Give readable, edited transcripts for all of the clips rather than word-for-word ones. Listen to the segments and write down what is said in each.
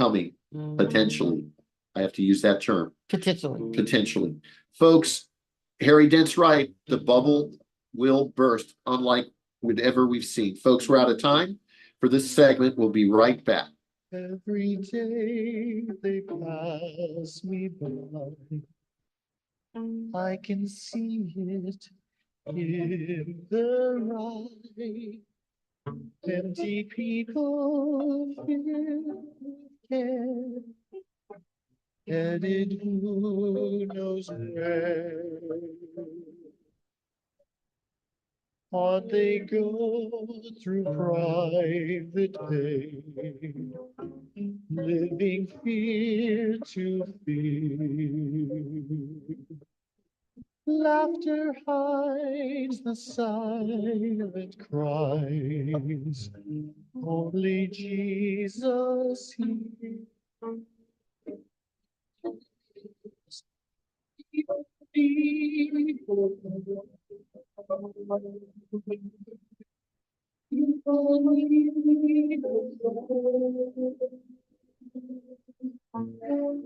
coming, potentially. I have to use that term. Potentially. Folks, Harry Dent's right. The bubble will burst, unlike whatever we've seen. Folks, we're out of time for this segment. We'll be right back. Every day they pass me by, I can see it in the right. Empty people filled with care, headed who knows where. On they go through private pain, living fear to fear. Laughter hides the silent cries, only Jesus hears.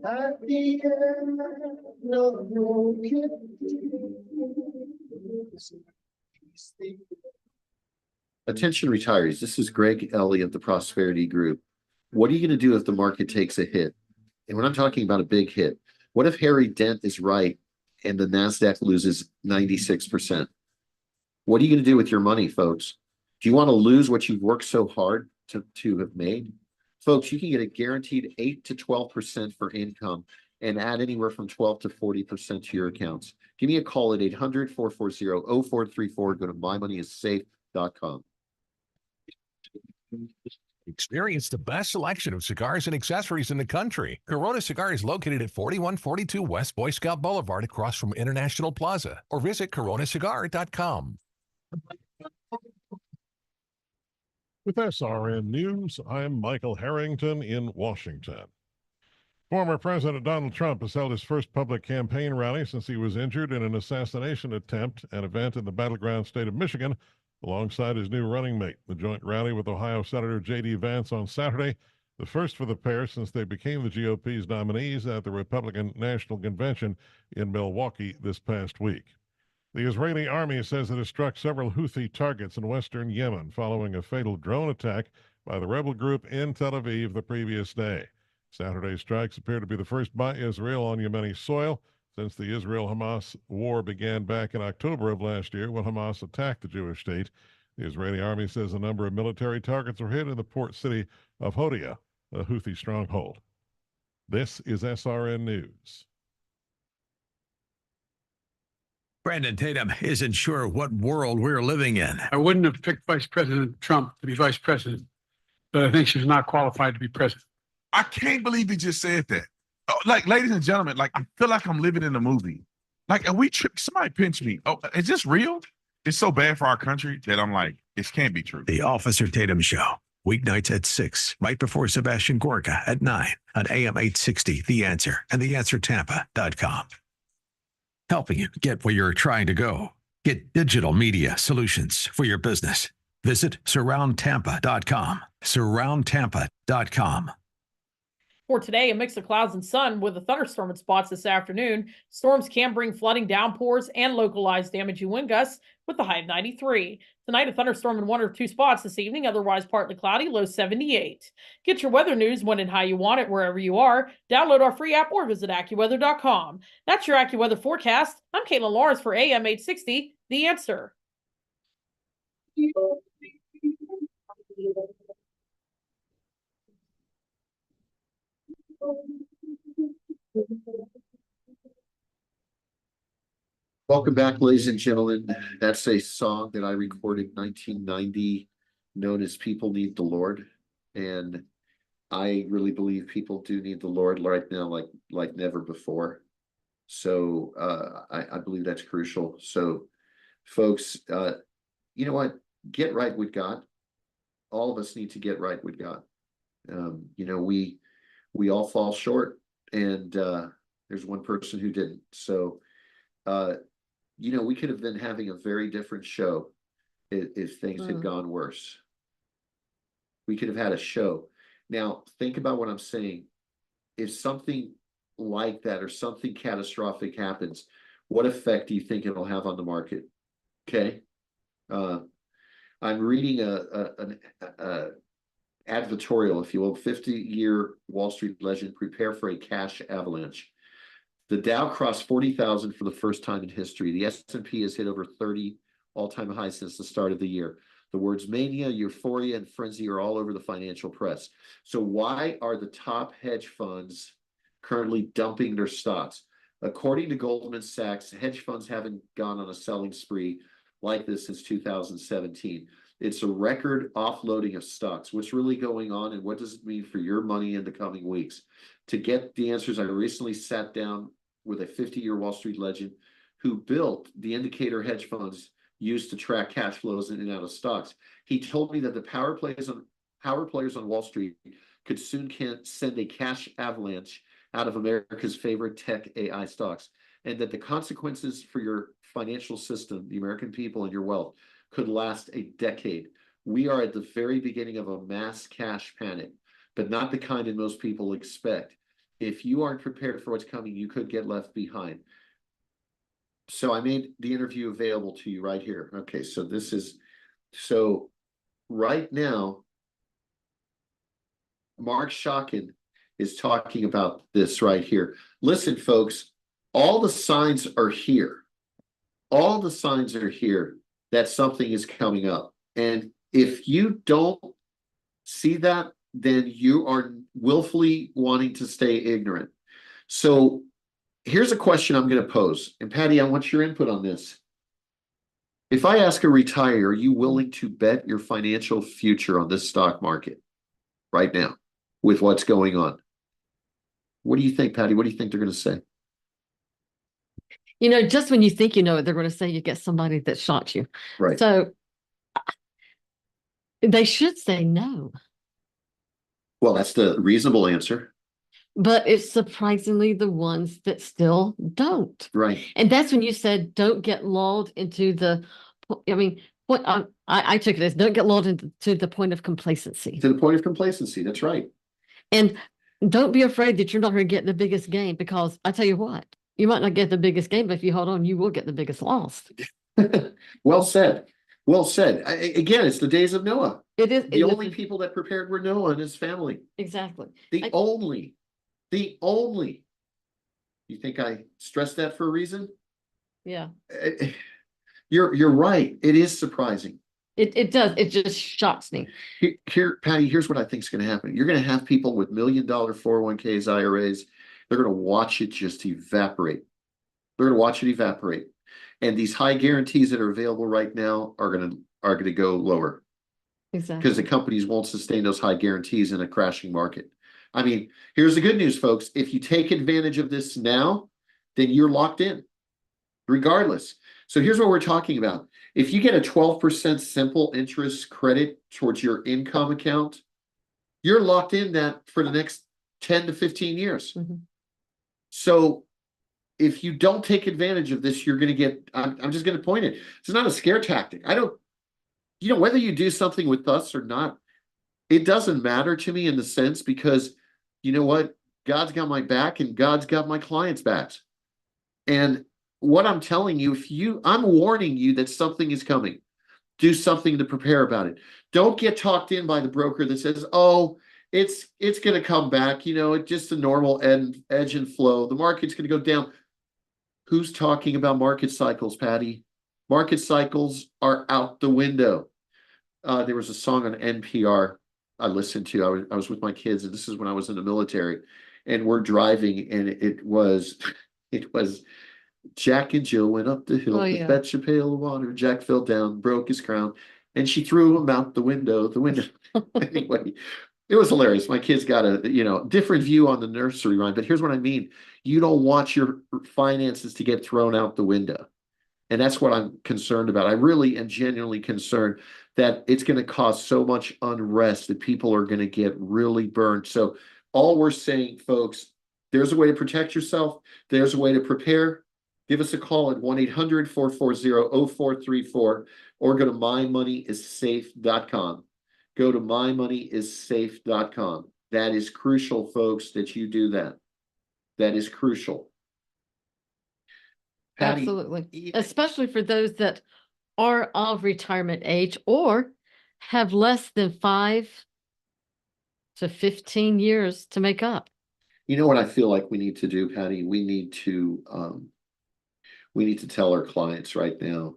At the end of broken days. Attention retirees, this is Greg Ellie of the Prosperity Group. What are you going to do if the market takes a hit? And when I'm talking about a big hit, what if Harry Dent is right and the NASDAQ loses 96%? What are you going to do with your money, folks? Do you want to lose what you've worked so hard to have made? Folks, you can get a guaranteed 8 to 12% for income and add anywhere from 12 to 40% to your accounts. Give me a call at 800-440-0434. Go to mymoneyissafe.com. Experience the best selection of cigars and accessories in the country. Corona Cigar is located at 4142 West Boy Scout Boulevard across from International Plaza, or visit coronacigar.com. With SRN News, I'm Michael Harrington in Washington. Former President Donald Trump has held his first public campaign rally since he was injured in an assassination attempt, an event in the battleground state of Michigan, alongside his new running mate. The joint rally with Ohio Senator J.D. Vance on Saturday, the first for the pair since they became the GOP's nominees at the Republican National Convention in Milwaukee this past week. The Israeli army says it has struck several Houthi targets in western Yemen following a fatal drone attack by the rebel group in Tel Aviv the previous day. Saturday's strikes appear to be the first by Israel on Yemeni soil since the Israel-Hamas war began back in October of last year when Hamas attacked the Jewish state. The Israeli army says a number of military targets were hit in the port city of Hodeida, a Houthi stronghold. This is SRN News. Brandon Tatum isn't sure what world we're living in. I wouldn't have picked Vice President Trump to be vice president, but I think she's not qualified to be president. I can't believe he just said that. Oh, like, ladies and gentlemen, like, I feel like I'm living in a movie. Like, are we somebody pinch me. Oh, is this real? It's so bad for our country that I'm like, it can't be true. The Officer Tatum Show, weeknights at 6, right before Sebastian Gorka at 9 on AM 860, The Answer, and TheAnswerTampa.com. Helping you get where you're trying to go. Get digital media solutions for your business. Visit SurroundTampa.com. SurroundTampa.com. For today, a mix of clouds and sun with a thunderstorm in spots this afternoon. Storms can bring flooding, downpours, and localized damaging wind gusts with a high of 93. Tonight, a thunderstorm in 1 or 2 spots this evening, otherwise partly cloudy, low 78. Get your weather news when and how you want it, wherever you are. Download our free app or visit AccuWeather.com. That's your AccuWeather forecast. I'm Caitlin Lawrence for AM 860, The Answer. Welcome back, ladies and gentlemen. That's a song that I recorded in 1990, known as People Need the Lord. And I really believe people do need the Lord right now, like never before. So I believe that's crucial. So, folks, you know what? Get right with God. All of us need to get right with God. We all fall short, and there's one person who didn't. So, we could have been having a very different show if things had gone worse. We could have had a show Now, think about what I'm saying. If something like that or something catastrophic happens, what effect do you think it'll have on the market? Okay. I'm reading an advertorial, if you will, 50-year Wall Street legend, prepare for a cash avalanche. The Dow crossed 40,000 for the first time in history. The S&P has hit over 30 all-time highs since the start of the year. The words mania, euphoria, and frenzy are all over the financial press. So why are the top hedge funds currently dumping their stocks? According to Goldman Sachs, hedge funds haven't gone on a selling spree like this since 2017. It's a record offloading of stocks. What's really going on, and what does it mean for your money in the coming weeks? To get the answers, I recently sat down with a 50-year Wall Street legend who built the indicator hedge funds used to track cash flows in and out of stocks. He told me that the power players on Wall Street could soon send a cash avalanche out of America's favorite tech AI stocks, and that the consequences for your financial system, the American people, and your wealth could last a decade. We are at the very beginning of a mass cash panic, but not the kind that most people expect. If you aren't prepared for what's coming, you could get left behind. So I made the interview available to you right here. Okay, so right now, Mark Schocken is talking about this right here. Listen, folks, all the signs are here. All the signs are here that something is coming up. And if you don't see that, then you are willfully wanting to stay ignorant. So here's a question I'm going to pose. And Patty, I want your input on this. If I ask a retiree, are you willing to bet your financial future on this stock market right now with what's going on? What do you think, Patty? What do you think they're going to say? You know, just when you think you know it, they're going to say you get somebody that shot you. Right. So they should say no. Well, that's the reasonable answer. But it's surprisingly the ones that still don't. Right. And that's when you said, don't get lulled into what I took it as, don't get lulled into the point of complacency. To the point of complacency. That's right. And don't be afraid that you're not going to get the biggest gain, because I tell you what, you might not get the biggest gain, but if you hold on, you will get the biggest loss. Well said. Well said. Again, it's the days of Noah. It is The only people that prepared were Noah and his family. exactly. The only. You think I stressed that for a reason? Yeah. You're right. It is surprising. It does. It just shocks me. Here, Patty, here's what I think is going to happen. You're going to have people with $1 million 401ks, IRAs. They're going to watch it just evaporate. They're going to watch it evaporate. And these high guarantees that are available right now are going to go lower. Exactly. Because the companies won't sustain those high guarantees in a crashing market. I mean, here's the good news, folks. If you take advantage of this now, then you're locked in, regardless. So here's what we're talking about. If you get a 12% simple interest credit towards your income account, you're locked in that for the next 10 to 15 years. Mm-hmm. So if you don't take advantage of this, you're going to get, I'm just going to point it. It's not a scare tactic. Whether you do something with us or not, it doesn't matter to me in the sense, because you know what? God's got my back and God's got my clients' backs. And what I'm telling you, I'm warning you that something is coming. Do something to prepare about it. Don't get talked in by the broker that says, oh, it's going to come back. It's just a normal edge and flow. The market's going to go down. Who's talking about market cycles, Patty? Market cycles are out the window. There was a song on NPR I listened to. I was with my kids, and this is when I was in the military, and we're driving, and it was Jack and Jill went up the hill to fetch a pail of water. Jack fell down, broke his crown, and she threw him out the window. Anyway, it was hilarious. My kids got a different view on the nursery rhyme, but here's what I mean. You don't want your finances to get thrown out the window. And that's what I'm concerned about. I really am genuinely concerned that it's going to cause so much unrest that people are going to get really burned. So all we're saying, folks, there's a way to protect yourself. There's a way to prepare. Give us a call at 1-800-440-0434 or go to mymoneyissafe.com. Go to mymoneyissafe.com. That is crucial, folks, that you do that. That is crucial. Patty, Absolutely. Especially for those that are of retirement age or have less than 5 to 15 years to make up. you know what I feel like we need to do, Patty? We need to tell our clients right now.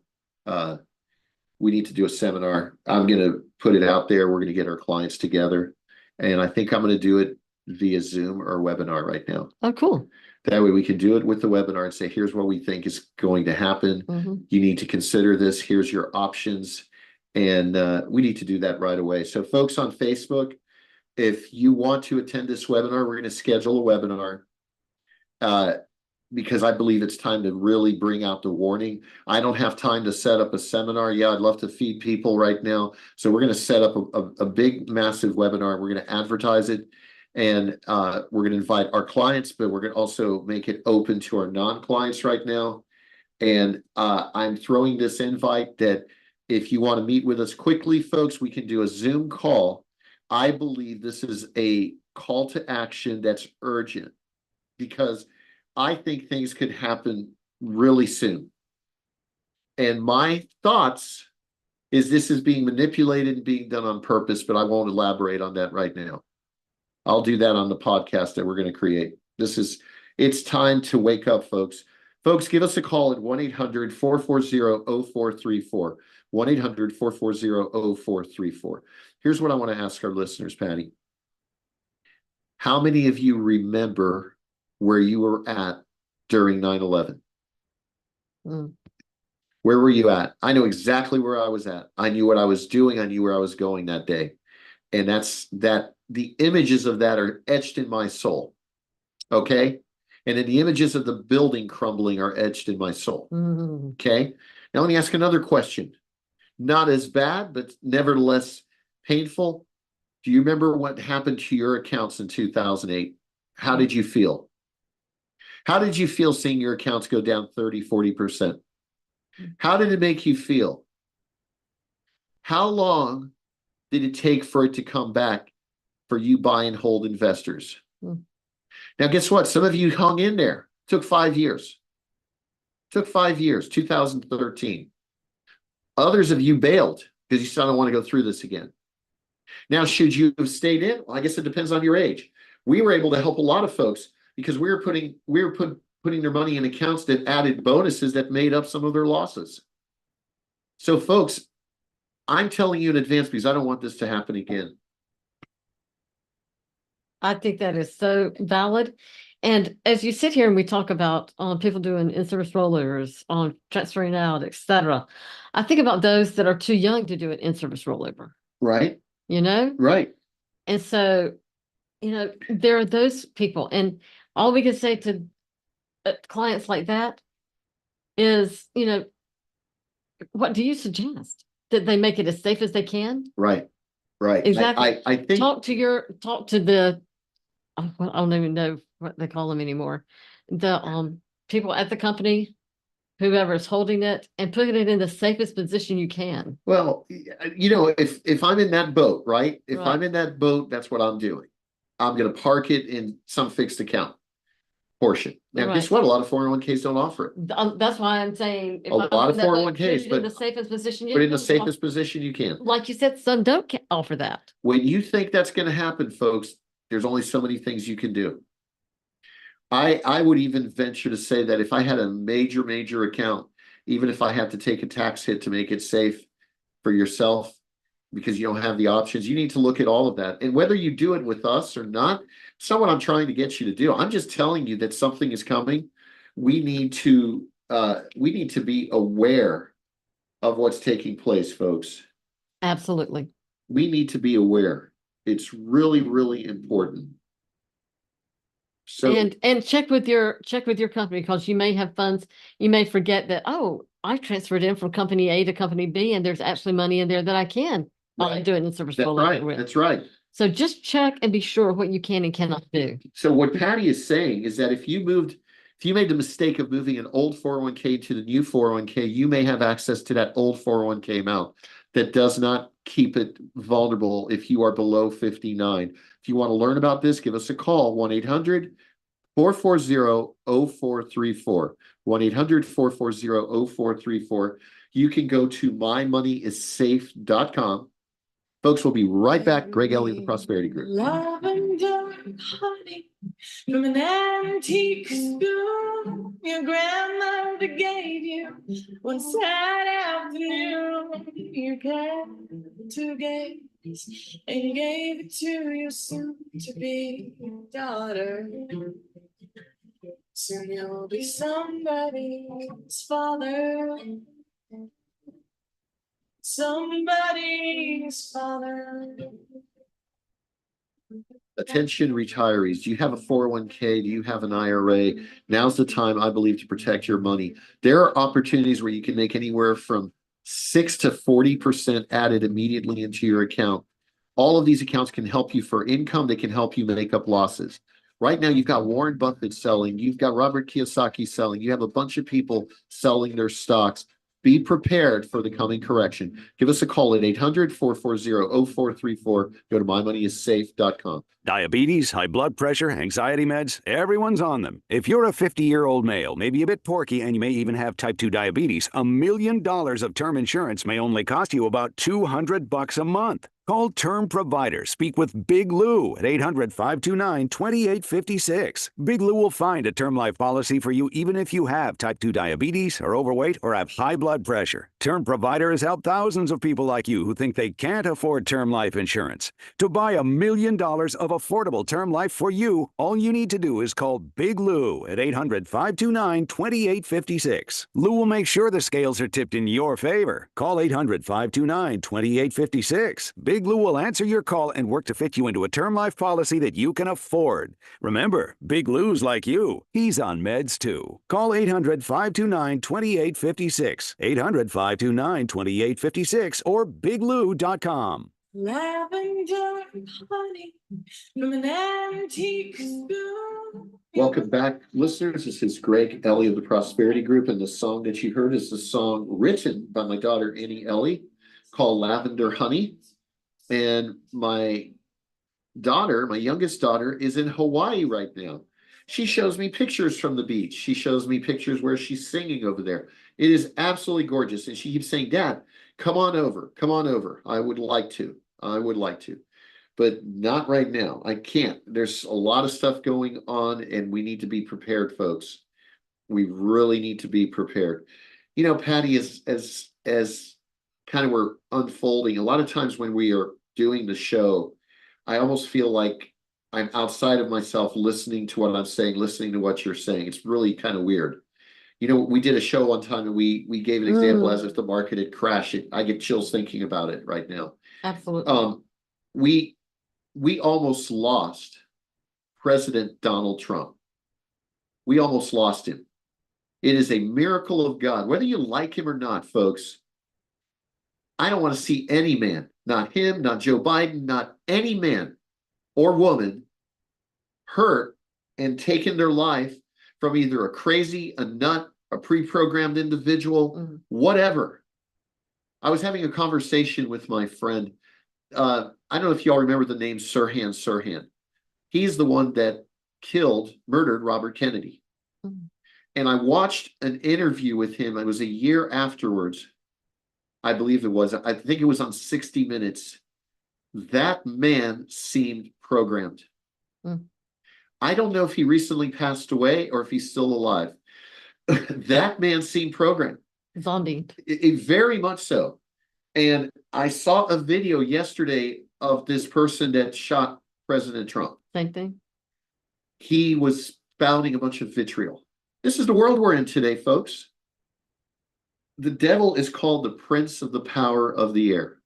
We need to do a seminar. I'm going to put it out there. We're going to get our clients together. And I think I'm going to do it via Zoom or webinar right now. Oh, cool. That way we can do it with the webinar and say, here's what we think is going to happen. You need to consider this. Here's your options. And we need to do that right away. So folks on Facebook, if you want to attend this webinar, we're going to schedule a webinar. Because I believe it's time to really bring out the warning. I don't have time to set up a seminar. Yeah, I'd love to feed people right now. So we're going to set up a big, massive webinar. We're going to advertise it. And we're going to invite our clients, but we're going to also make it open to our non-clients right now. And I'm throwing this invite that if you want to meet with us quickly, folks, we can do a Zoom call. I believe this is a call to action that's urgent because I think things could happen really soon. And my thoughts is this is being manipulated and being done on purpose, but I won't elaborate on that right now. I'll do that on the podcast that we're going to create. It's time to wake up, folks. Folks, give us a call at 1-800-440-0434. 1-800-440-0434. Here's what I want to ask our listeners, Patty. How many of you remember where you were at during 9/11? Where were you at? I know exactly where I was at. I knew what I was doing. I knew where I was going that day. And the images of that are etched in my soul. Okay? And then the images of the building crumbling are etched in my soul. Okay? Now let me ask another question. Not as bad, but nevertheless painful. Do you remember what happened to your accounts in 2008? How did you feel? How did you feel seeing your accounts go down 30, 40%? How did it make you feel? How long did it take for it to come back for you buy and hold investors? Now, guess what? Some of you hung in there. It took 5 years. It took 5 years, 2013. Others of you bailed because you still don't want to go through this again. Now, should you have stayed in? Well, I guess it depends on your age. We were able to help a lot of folks because we were putting their money in accounts that added bonuses that made up some of their losses. So, folks, I'm telling you in advance because I don't want this to happen again. I think that is so valid. And as you sit here and we talk about people doing in-service rollovers, on transferring out, etc., I think about those that are too young to do an in-service rollover. Right. You know? Right. And so, there are those people. And all we can say to clients like that is, what do you suggest? That they make it as safe as they can? Right. Right. Exactly. I think Talk to the, I don't even know what they call them anymore. The people at the company, whoever is holding it, and put it in the safest position you can. well, if I'm in that boat, right? If Right. I'm in that boat, that's what I'm doing. I'm going to park it in some fixed account portion. Now, guess Right. what? A lot of 401ks don't offer it. That's why I'm saying. if A I'm lot in of that boat, 401ks, put it in but the safest position you Put it in the can. safest position you can. Like you said, some don't offer that. When you think that's going to happen, folks, there's only so many things you can do. I would even venture to say that if I had a major account, even if I had to take a tax hit to make it safe for yourself, because you don't have the options, you need to look at all of that. And whether you do it with us or not, it's not what I'm trying to get you to do. I'm just telling you that something is coming. We need to be aware of what's taking place, folks. Absolutely. We need to be aware. It's really, really important. So And check with your company, because you may have funds. You may forget that, oh, I transferred in from company A to company B, and there's actually money in there that I can Right. do it in service that's rollover right. with. That's right. So just check and be sure what you can and cannot do. So what Patty is saying is that if you moved If you made the mistake of moving an old 401k to the new 401k, you may have access to that old 401k amount that does not keep it vulnerable if you are below 59. If you want to learn about this, give us a call, 1-800-440-0434. 1-800-440-0434. You can go to mymoneyissafe.com. Folks, we'll be right back. Greg Elliott, the Prosperity Group. Lavender honey from an antique school your grandmother gave you one sad afternoon. You came to gaze and gave it to your soon-to-be daughter. Soon you'll be somebody's father. Somebody's father. Attention retirees, do you have a 401k? Do you have an IRA? Now's the time, I believe, to protect your money. There are opportunities where you can make anywhere from 6 to 40% added immediately into your account. All of these accounts can help you for income. They can help you make up losses. Right now, you've got Warren Buffett selling. You've got Robert Kiyosaki selling. You have a bunch of people selling their stocks. Be prepared for the coming correction. Give us a call at 800-440-0434. Go to mymoneyissafe.com. Diabetes, high blood pressure, anxiety meds, everyone's on them. If you're a 50-year-old male, maybe a bit porky, and you may even have type 2 diabetes, $1 million of term insurance may only cost you about $200 a month. Call Term Provider. Speak with Big Lou at 800-529-2856. Big Lou will find a term life policy for you even if you have type 2 diabetes, are overweight, or have high blood pressure. Term Provider has helped thousands of people like you who think they can't afford term life insurance. To buy $1 million of affordable term life for you, all you need to do is call Big Lou at 800-529-2856. Lou will make sure the scales are tipped in your favor. Call 800-529-2856. Big Lou will answer your call and work to fit you into a term life policy that you can afford. Remember, Big Lou's like you. He's on meds too. Call 800-529-2856. 800-529-2856 or biglou.com. Lavender honey from an antique school. Welcome back, listeners. This is Greg Elliott of the Prosperity Group, and the song that you heard is the song written by my daughter, Annie Ellie, called Lavender Honey. And my daughter, my youngest daughter, is in Hawaii right now. She shows me pictures from the beach. She shows me pictures where she's singing over there. It is absolutely gorgeous. And she keeps saying, Dad, come on over. Come on over. I would like to. But not right now. I can't. There's a lot of stuff going on, and we need to be prepared, folks. We really need to be prepared. You know, Patty, as kind of we're unfolding, a lot of times when we are doing the show, I almost feel like I'm outside of myself listening to what I'm saying, listening to what you're saying. It's really kind of weird. You know, we did a show one time and we gave an example as if the market had crashed. I get chills thinking about it right now. Absolutely. We almost lost President Donald Trump. We almost lost him. It is a miracle of God. Whether you like him or not, folks, I don't want to see any man, not him, not Joe Biden, not any man or woman hurt and taken their life from either a crazy, a nut, a pre-programmed individual, whatever. I was having a conversation with my friend. I don't know if y'all remember the name Sirhan Sirhan. He's the one that murdered Robert Kennedy. And I watched an interview with him. It was a year afterwards. I believe it was. I think it was on 60 Minutes. That man seemed programmed. I don't know if he recently passed away or if he's still alive. That man seemed programmed. Zombie. Very much so. And I saw a video yesterday of this person that shot President Trump. Same thing. He was spouting a bunch of vitriol. This is the world we're in today, folks. The devil is called the prince of the power of the air.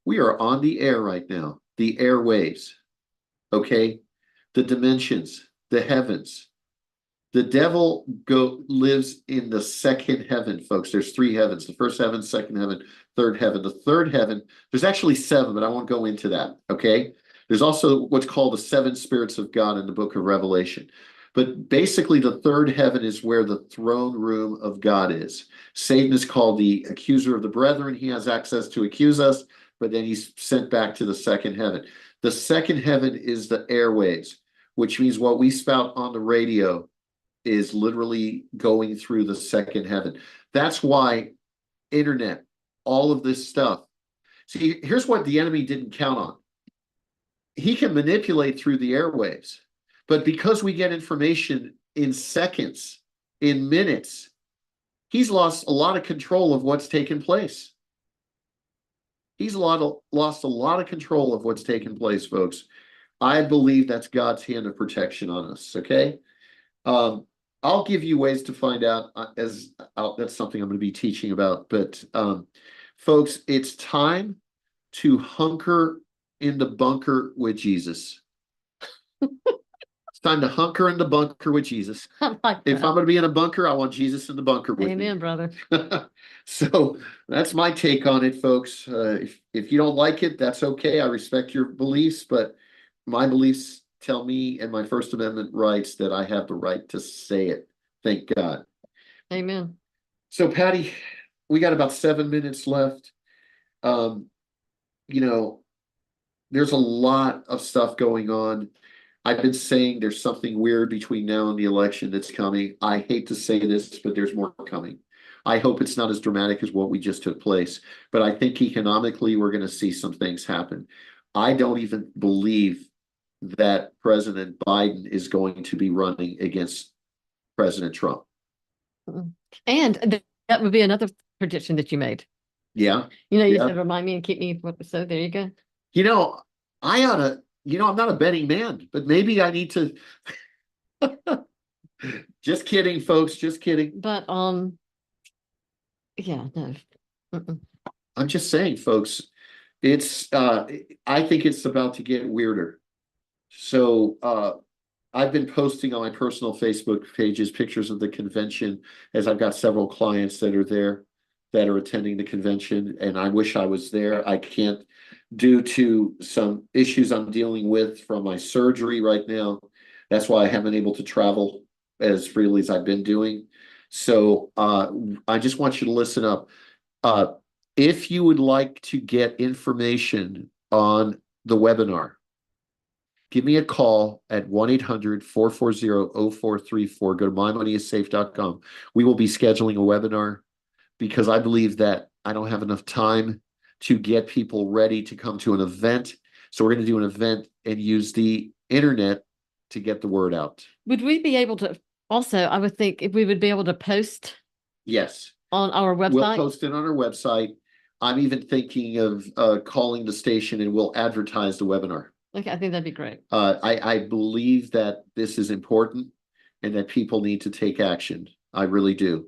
We are on the air right now, the airwaves, okay? The dimensions, the heavens. The devil lives in the second heaven, folks. There's 3 heavens, the first heaven, second heaven, third heaven. The third heaven, there's actually 7, but I won't go into that, okay? There's also what's called the 7 spirits of God in the book of Revelation. But basically, the third heaven is where the throne room of God is. Satan is called the accuser of the brethren. He has access to accuse us, but then he's sent back to the second heaven. The second heaven is the airwaves, which means what we spout on the radio is literally going through the second heaven. That's why internet, all of this stuff. See, here's what the enemy didn't count on. He can manipulate through the airwaves, but because we get information in seconds, in minutes, he's lost a lot of control of what's taken place. He's lost a lot of control of what's taken place, folks. I believe that's God's hand of protection on us. Okay. I'll give you ways to find out that's something I'm going to be teaching about. But folks, it's time to hunker in the bunker with Jesus. It's time to hunker in the bunker with Jesus. I like If that. I'm going to be in a bunker, I want Jesus in the bunker with Amen, brother. me. So that's my take on it, folks. If you don't like it, that's okay. I respect your beliefs, but my beliefs tell me and my First Amendment rights that I have the right to say it. Thank God. Amen. So, Patty, we got about 7 minutes left. You know, there's a lot of stuff going on. I've been saying there's something weird between now and the election that's coming. I hate to say this, but there's more coming. I hope it's not as dramatic as what we just took place, but I think economically we're going to see some things happen. I don't even believe that President Biden is going to be running against President Trump. And that would be another prediction that you made. Yeah. You know, you Yeah. said remind me and keep me. So there you go. You know, I ought to, I'm not a betting man, but maybe I need to. Just kidding, folks. Just kidding. But yeah, no. Mm-mm. I'm just saying, folks, it's I think it's about to get weirder. So I've been posting on my personal Facebook pages pictures of the convention, as I've got several clients that are there that are attending the convention, and I wish I was there. I can't, due to some issues I'm dealing with from my surgery right now. That's why I haven't been able to travel as freely as I've been doing. So I just want you to listen up. If you would like to get information on the webinar, give me a call at 1-800-440-0434. Go to mymoneyissafe.com. We will be scheduling a webinar because I believe that I don't have enough time to get people ready to come to an event. So we're going to do an event and use the internet to get the word out. Would we be able to also, I would think if we would be able to post Yes. on our We'll website. post it on our website. I'm even thinking of calling the station and we'll advertise the webinar. Okay, I think that'd be great. I believe that this is important and that people need to take action. I really do.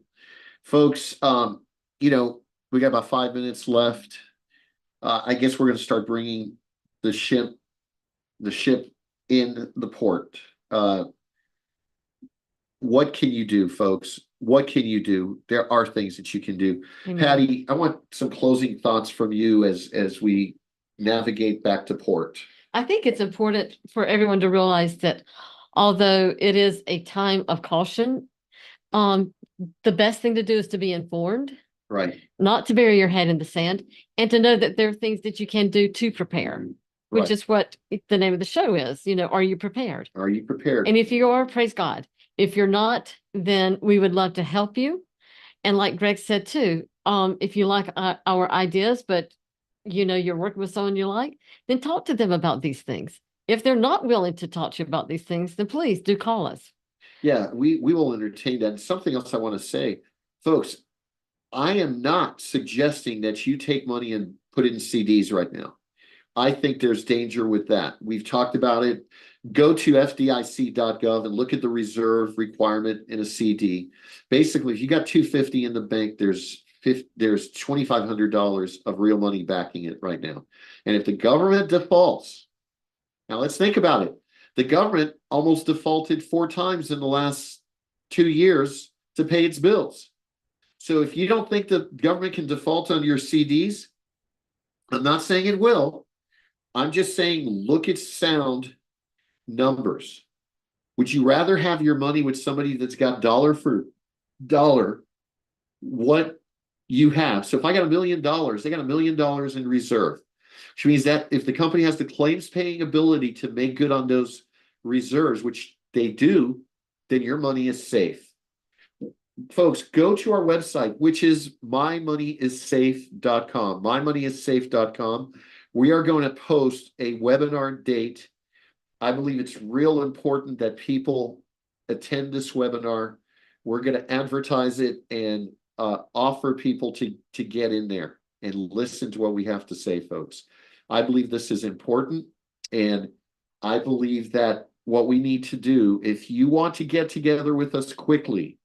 Folks, we got about 5 minutes left. I guess we're going to start bringing the ship in the port. What can you do, folks? What can you do? There are things that you can do. Amen. Patty, I want some closing thoughts from you as we navigate back to port. I think it's important for everyone to realize that although it is a time of caution, the best thing to do is to be informed, Right. not to bury your head in the sand, and to know that there are things that you can do to prepare, which Right. is what the name of the show is. Are you prepared? Are you prepared? And if you are, praise God. If you're not, then we would love to help you. And like Greg said too, if you like our ideas, but you're working with someone you like, then talk to them about these things. If they're not willing to talk to you about these things, then please do call us. Yeah, we will entertain that. And something else I want to say, folks, I am not suggesting that you take money and put it in CDs right now. I think there's danger with that. We've talked about it. Go to FDIC.gov and look at the reserve requirement in a CD. Basically, if you got $250 in the bank, there's $2,500 of real money backing it right now. And if the government defaults, now let's think about it. The government almost defaulted 4 times in the last 2 years to pay its bills. So if you don't think the government can default on your CDs, I'm not saying it will. I'm just saying look at sound numbers. Would you rather have your money with somebody that's got dollar for dollar what you have? So if I got $1 million, they got $1 million in reserve, which means that if the company has the claims paying ability to make good on those reserves, which they do, then your money is safe. Folks, go to our website, which is mymoneyissafe.com. Mymoneyissafe.com. We are going to post a webinar date. I believe it's real important that people attend this webinar. We're going to advertise it and offer people to get in there and listen to what we have to say, folks. I believe this is important, and I believe that what we need to do, if you want to get together with us quickly,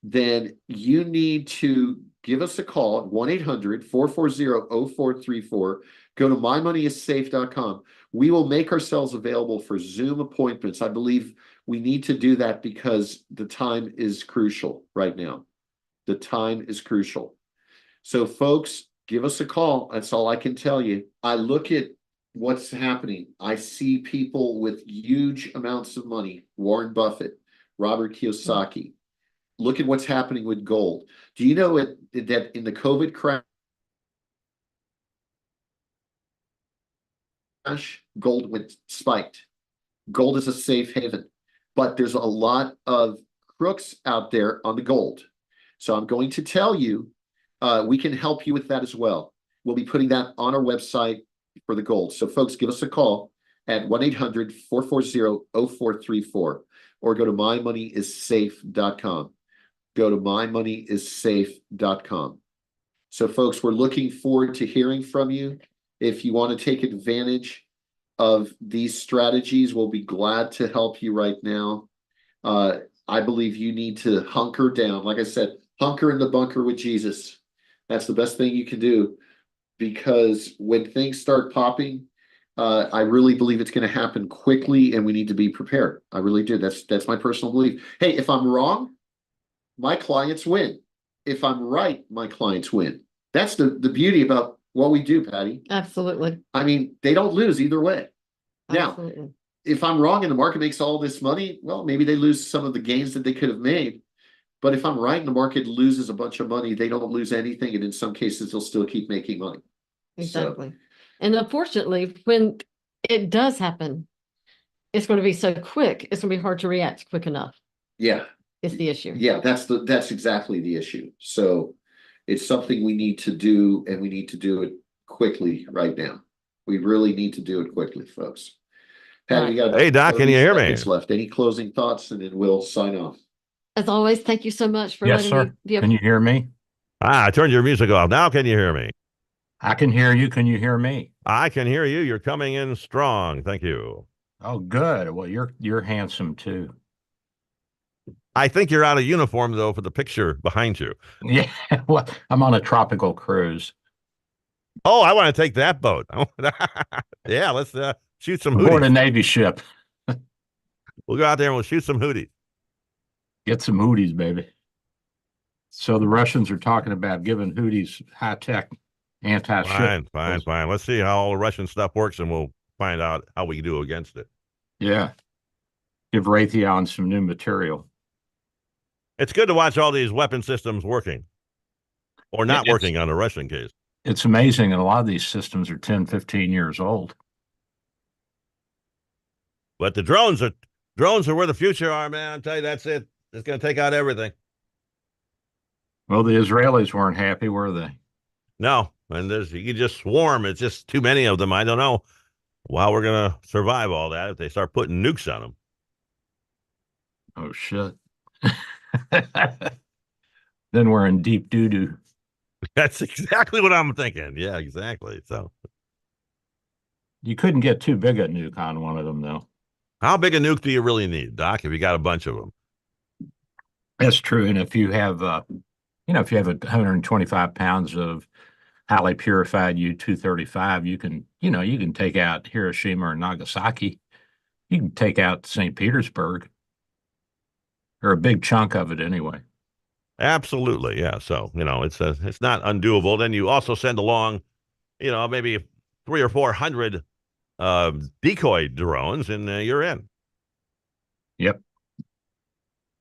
then you need to give us a call at 1-800-440-0434. Go to mymoneyissafe.com. We will make ourselves available for Zoom appointments. I believe we need to do that because the time is crucial right now. The time is crucial. So, folks, give us a call. That's all I can tell you. I look at what's happening. I see people with huge amounts of money. Warren Buffett, Robert Kiyosaki. Look at what's happening with gold. Do you know that in the COVID crash, gold went spiked? Gold is a safe haven, but there's a lot of crooks out there on the gold. So I'm going to tell you, we can help you with that as well. We'll be putting that on our website for the gold. So folks, give us a call at 1-800-440-0434 or go to mymoneyissafe.com. Go to mymoneyissafe.com. So folks, we're looking forward to hearing from you. If you want to take advantage of these strategies, we'll be glad to help you right now. I believe you need to hunker down. Like I said, hunker in the bunker with Jesus. That's the best thing you can do, because when things start popping, I really believe it's going to happen quickly, and we need to be prepared. I really do. That's my personal belief. Hey, if I'm wrong, my clients win. If I'm right, my clients win. That's the beauty about what we do, Patty. Absolutely. I mean, they don't lose either way. Now, Absolutely. if I'm wrong and the market makes all this money, well, maybe they lose some of the gains that they could have made. But if I'm right and the market loses a bunch of money, they don't lose anything. And in some cases, they'll still keep making money. Exactly. And unfortunately, when it does happen, it's going to be so quick, it's going to be hard to react quick enough. Yeah. Is the issue. Yeah, that's exactly the issue. So it's something we need to do, and we need to do it quickly right now. We really need to do it quickly, folks. Patty, we got Hey, Doc, can you hear me? left. Any closing thoughts, and then we'll sign off. As always, thank you so much for Yes, letting sir. me be a Can you hear me? I turned your music off. Now can you hear me? I can hear you. Can you hear me? I can hear you. You're coming in strong. Thank you. Oh, good. Well, you're handsome too. I think you're out of uniform, though, for the picture behind you. Yeah. Well, I'm on a tropical cruise. Oh, I want to take that boat. Yeah, let's shoot some Aboard a hooties. Navy ship. We'll go out there and we'll shoot some hooties. Get some Houthis, baby. So the Russians are talking about giving Houthis high-tech anti-ship. Fine. Let's see how all the Russian stuff works, and we'll find out how we can do against it. Yeah. Give Raytheon some new material. It's good to watch all these weapon systems working or not working on the Russian case. It's amazing. And a lot of these systems are 10, 15 years old. But the drones are where the future are, man. I'll tell you, that's it. It's going to take out everything. Well, the Israelis weren't happy, were they? No, and you just swarm. It's just too many of them. I don't know how we're going to survive all that if they start putting nukes on them. Oh, shit. Then we're in deep doo-doo. That's exactly what I'm thinking. Yeah, exactly. So You couldn't get too big a nuke on one of them, though. how big a nuke do you really need, Doc, if you got a bunch of them? That's true. And if you have, if you have 125 pounds of highly purified U-235, you can take out Hiroshima or Nagasaki. You can take out St. Petersburg, or a big chunk of it anyway. Absolutely, yeah. So it's not undoable. Then you also send along, maybe 300 or 400 decoy drones, and you're in. Yep.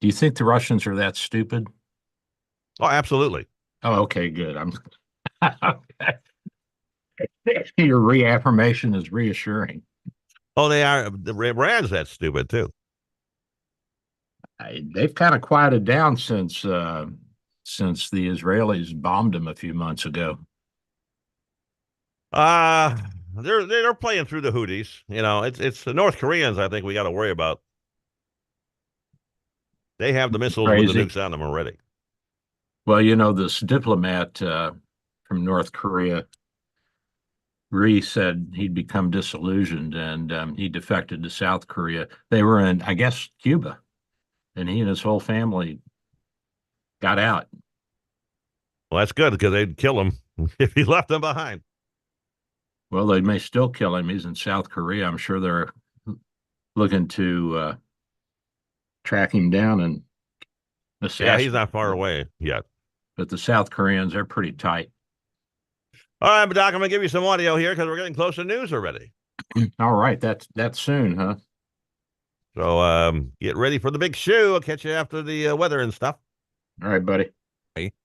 Do you think the Russians are that stupid? Oh, absolutely. Oh, okay, good. Your reaffirmation is reassuring. Oh, they are. The Iran's that stupid too. They've kind of quieted down since the Israelis bombed them a few months ago. They're playing through the Houthis. You know, it's the North Koreans. I think we got to worry about. They have the missiles with the Crazy. nukes on them already. Well, you know, this diplomat from North Korea, Rhee, said he'd become disillusioned and he defected to South Korea. They were in, I guess, Cuba, and he and his whole family got out. Well, that's good because they'd kill him if he left them behind. Well, they may still kill him. He's in South Korea. I'm sure they're looking to track him down and assassinate. Yeah, he's not far away yet. But the South Koreans, they're pretty tight. All right, but Doc, I'm going to give you some audio here because we're getting close to news already. All right, that's soon, huh? So get ready for the big show. I'll catch you after the weather and stuff. All right, buddy.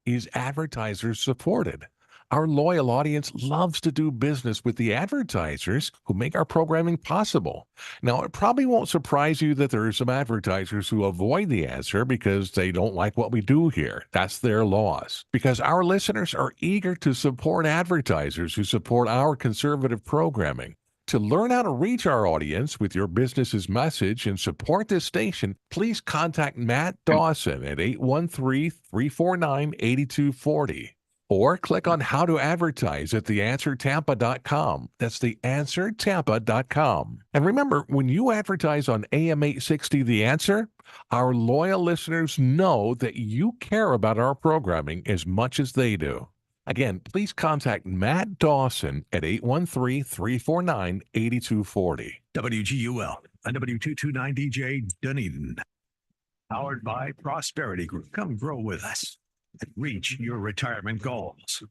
Is advertisers supported. Our loyal audience loves to do business with the advertisers who make our programming possible. Now, it probably won't surprise you that there are some advertisers who avoid the answer because they don't like what we do here. That's their loss. Because our listeners are eager to support advertisers who support our conservative programming. To learn how to reach our audience with your business's message and support this station, please contact Matt Dawson at 813-349-8240. Or click on How to Advertise at theanswertampa.com. That's theanswertampa.com. And remember, when you advertise on AM 860 The Answer, our loyal listeners know that you care about our programming as much as they do. Again, please contact Matt Dawson at 813-349-8240. WGUL and W229DJ Dunedin. Powered by Prosperity Group. Come grow with us and reach your retirement goals.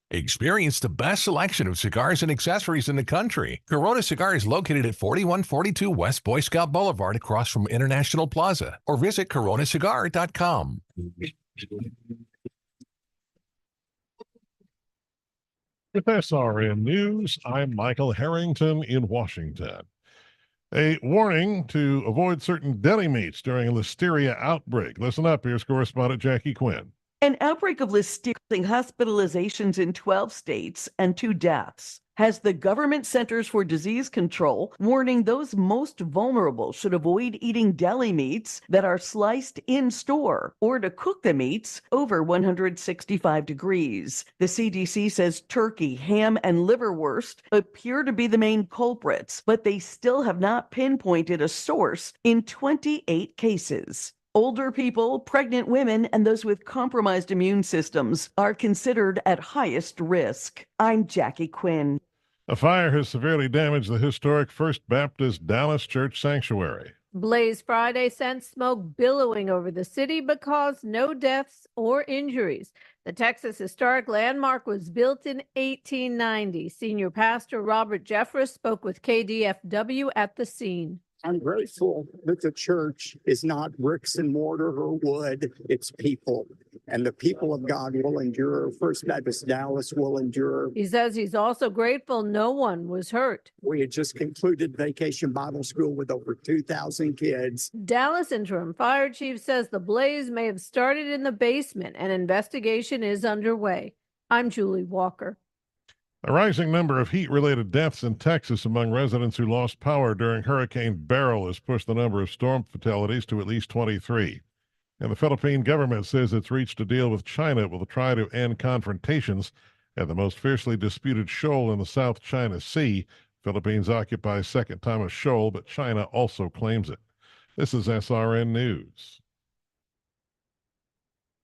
Experience the best selection of cigars and accessories in the country. Corona Cigar is located at 4142 West Boy Scout Boulevard across from International Plaza, or visit coronacigar.com. With SRN News, I'm Michael Harrington in Washington. A warning to avoid certain deli meats during a listeria outbreak. Listen up, here's correspondent Jackie Quinn. An outbreak of listeria, hospitalizations in 12 states and 2 deaths, has the Government Centers for Disease Control warning those most vulnerable should avoid eating deli meats that are sliced in store or to cook the meats over 165 degrees. The CDC says turkey, ham, and liverwurst appear to be the main culprits, but they still have not pinpointed a source in 28 cases. Older people, pregnant women, and those with compromised immune systems are considered at highest risk. I'm Jackie Quinn. A fire has severely damaged the historic First Baptist Dallas Church Sanctuary. Blaze Friday sent smoke billowing over the city but caused no deaths or injuries. The Texas Historic Landmark was built in 1890. Senior Pastor Robert Jeffress spoke with KDFW at the scene. I'm grateful that the church is not bricks and mortar or wood, it's people. And the people of God will endure. First Baptist Dallas will endure. He says he's also grateful no one was hurt. We had just concluded Vacation Bible School with over 2,000 kids. Dallas Interim Fire Chief says the blaze may have started in the basement and investigation is underway. I'm Julie Walker. A rising number of heat-related deaths in Texas among residents who lost power during Hurricane Beryl has pushed the number of storm fatalities to at least 23. And the Philippine government says it's reached a deal with China that will try to end confrontations at the most fiercely disputed shoal in the South China Sea. Philippines occupies second time a shoal, but China also claims it. This is SRN News.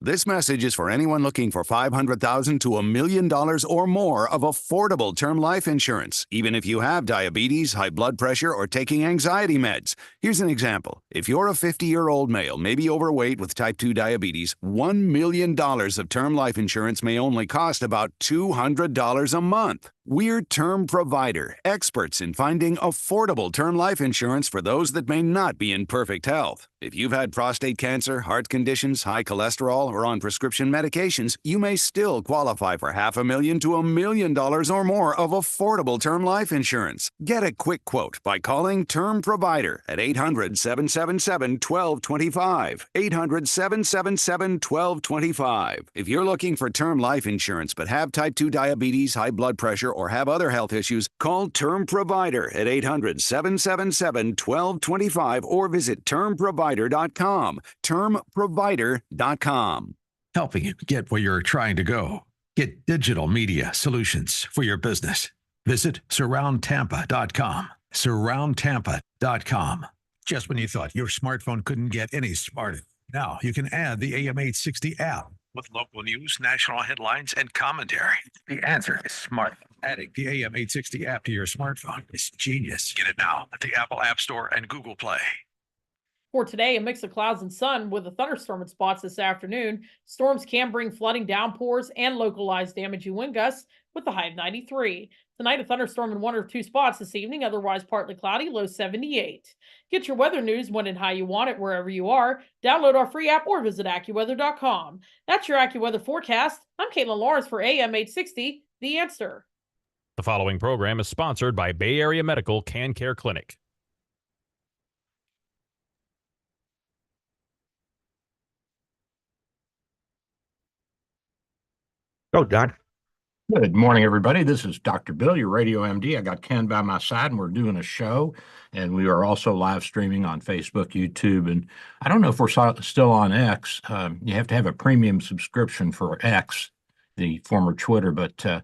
This message is for anyone looking for $500,000 to $1 million or more of affordable term life insurance, even if you have diabetes, high blood pressure, or taking anxiety meds. Here's an example. If you're a 50-year-old male, maybe overweight with type 2 diabetes, $1 million of term life insurance may only cost about $200 a month. We're Term Provider, experts in finding affordable term life insurance for those that may not be in perfect health. If you've had prostate cancer, heart conditions, high cholesterol, or on prescription medications, you may still qualify for $500,000 to $1 million or more of affordable term life insurance. Get a quick quote by calling Term Provider at 800-777-1225. 800-777-1225. If you're looking for term life insurance but have type 2 diabetes, high blood pressure, or have other health issues, call Term Provider at 800-777-1225 or visit termprovider.com. Termprovider.com. Helping you get where you're trying to go. Get digital media solutions for your business. Visit surroundtampa.com. Surroundtampa.com. Just when you thought your smartphone couldn't get any smarter, now you can add the AM860 app with local news, national headlines, and commentary. The answer is smart. Adding the AM860 app to your smartphone is genius. Get it now at the Apple App Store and Google Play. For today, a mix of clouds and sun with a thunderstorm in spots this afternoon. Storms can bring flooding, downpours, and localized damaging wind gusts with the high of 93. Tonight, a thunderstorm in 1 or 2 spots this evening, otherwise partly cloudy, low 78. Get your weather news when and how you want it wherever you are. Download our free app or visit AccuWeather.com. That's your AccuWeather forecast. I'm Caitlin Lawrence for AM 860, The Answer. The following program is sponsored by Bay Area Medical Can Care Clinic. Go, Doc. Good morning, everybody. This is Dr. Bill, your radio MD. I got Ken by my side, and we're doing a show. And we are also live streaming on Facebook, YouTube. And I don't know if we're still on X. You have to have a premium subscription for X, the former Twitter. But if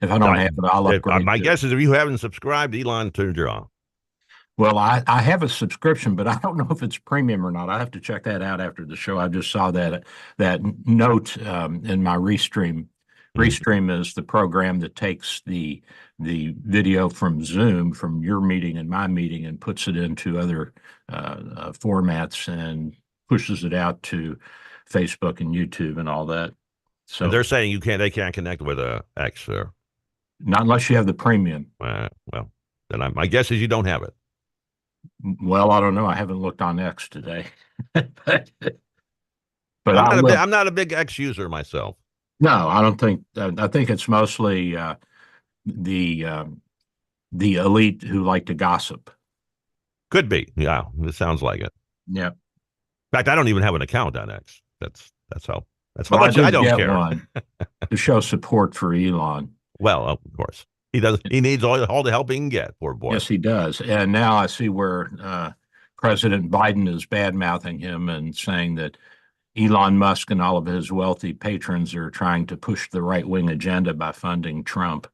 I don't have it, I'll upgrade. My guess is if you haven't subscribed, Elon turned you off. Well, I have a subscription, but I don't know if it's premium or not. I have to check that out after the show. I just saw that note in my Restream. Restream is the program that takes the video from Zoom, from your meeting and my meeting, and puts it into other formats and pushes it out to Facebook and YouTube and all that. So And they're saying they can't connect with X there. Not unless you have the premium. Well, then my guess is you don't have it. Well, I don't know. I haven't looked on X today, but I'm not a big X user myself. No, I don't think. I think it's mostly the elite who like to gossip. Could be. Yeah, it sounds like it. Yeah. In fact, I don't even have an account on X. That's how Well, much I don't get care. one to show support for Elon. Well, of course. He does. He needs all the help he can get, poor boy. Yes, he does. And now I see where President Biden is bad-mouthing him and saying that Elon Musk and all of his wealthy patrons are trying to push the right-wing agenda by funding Trump.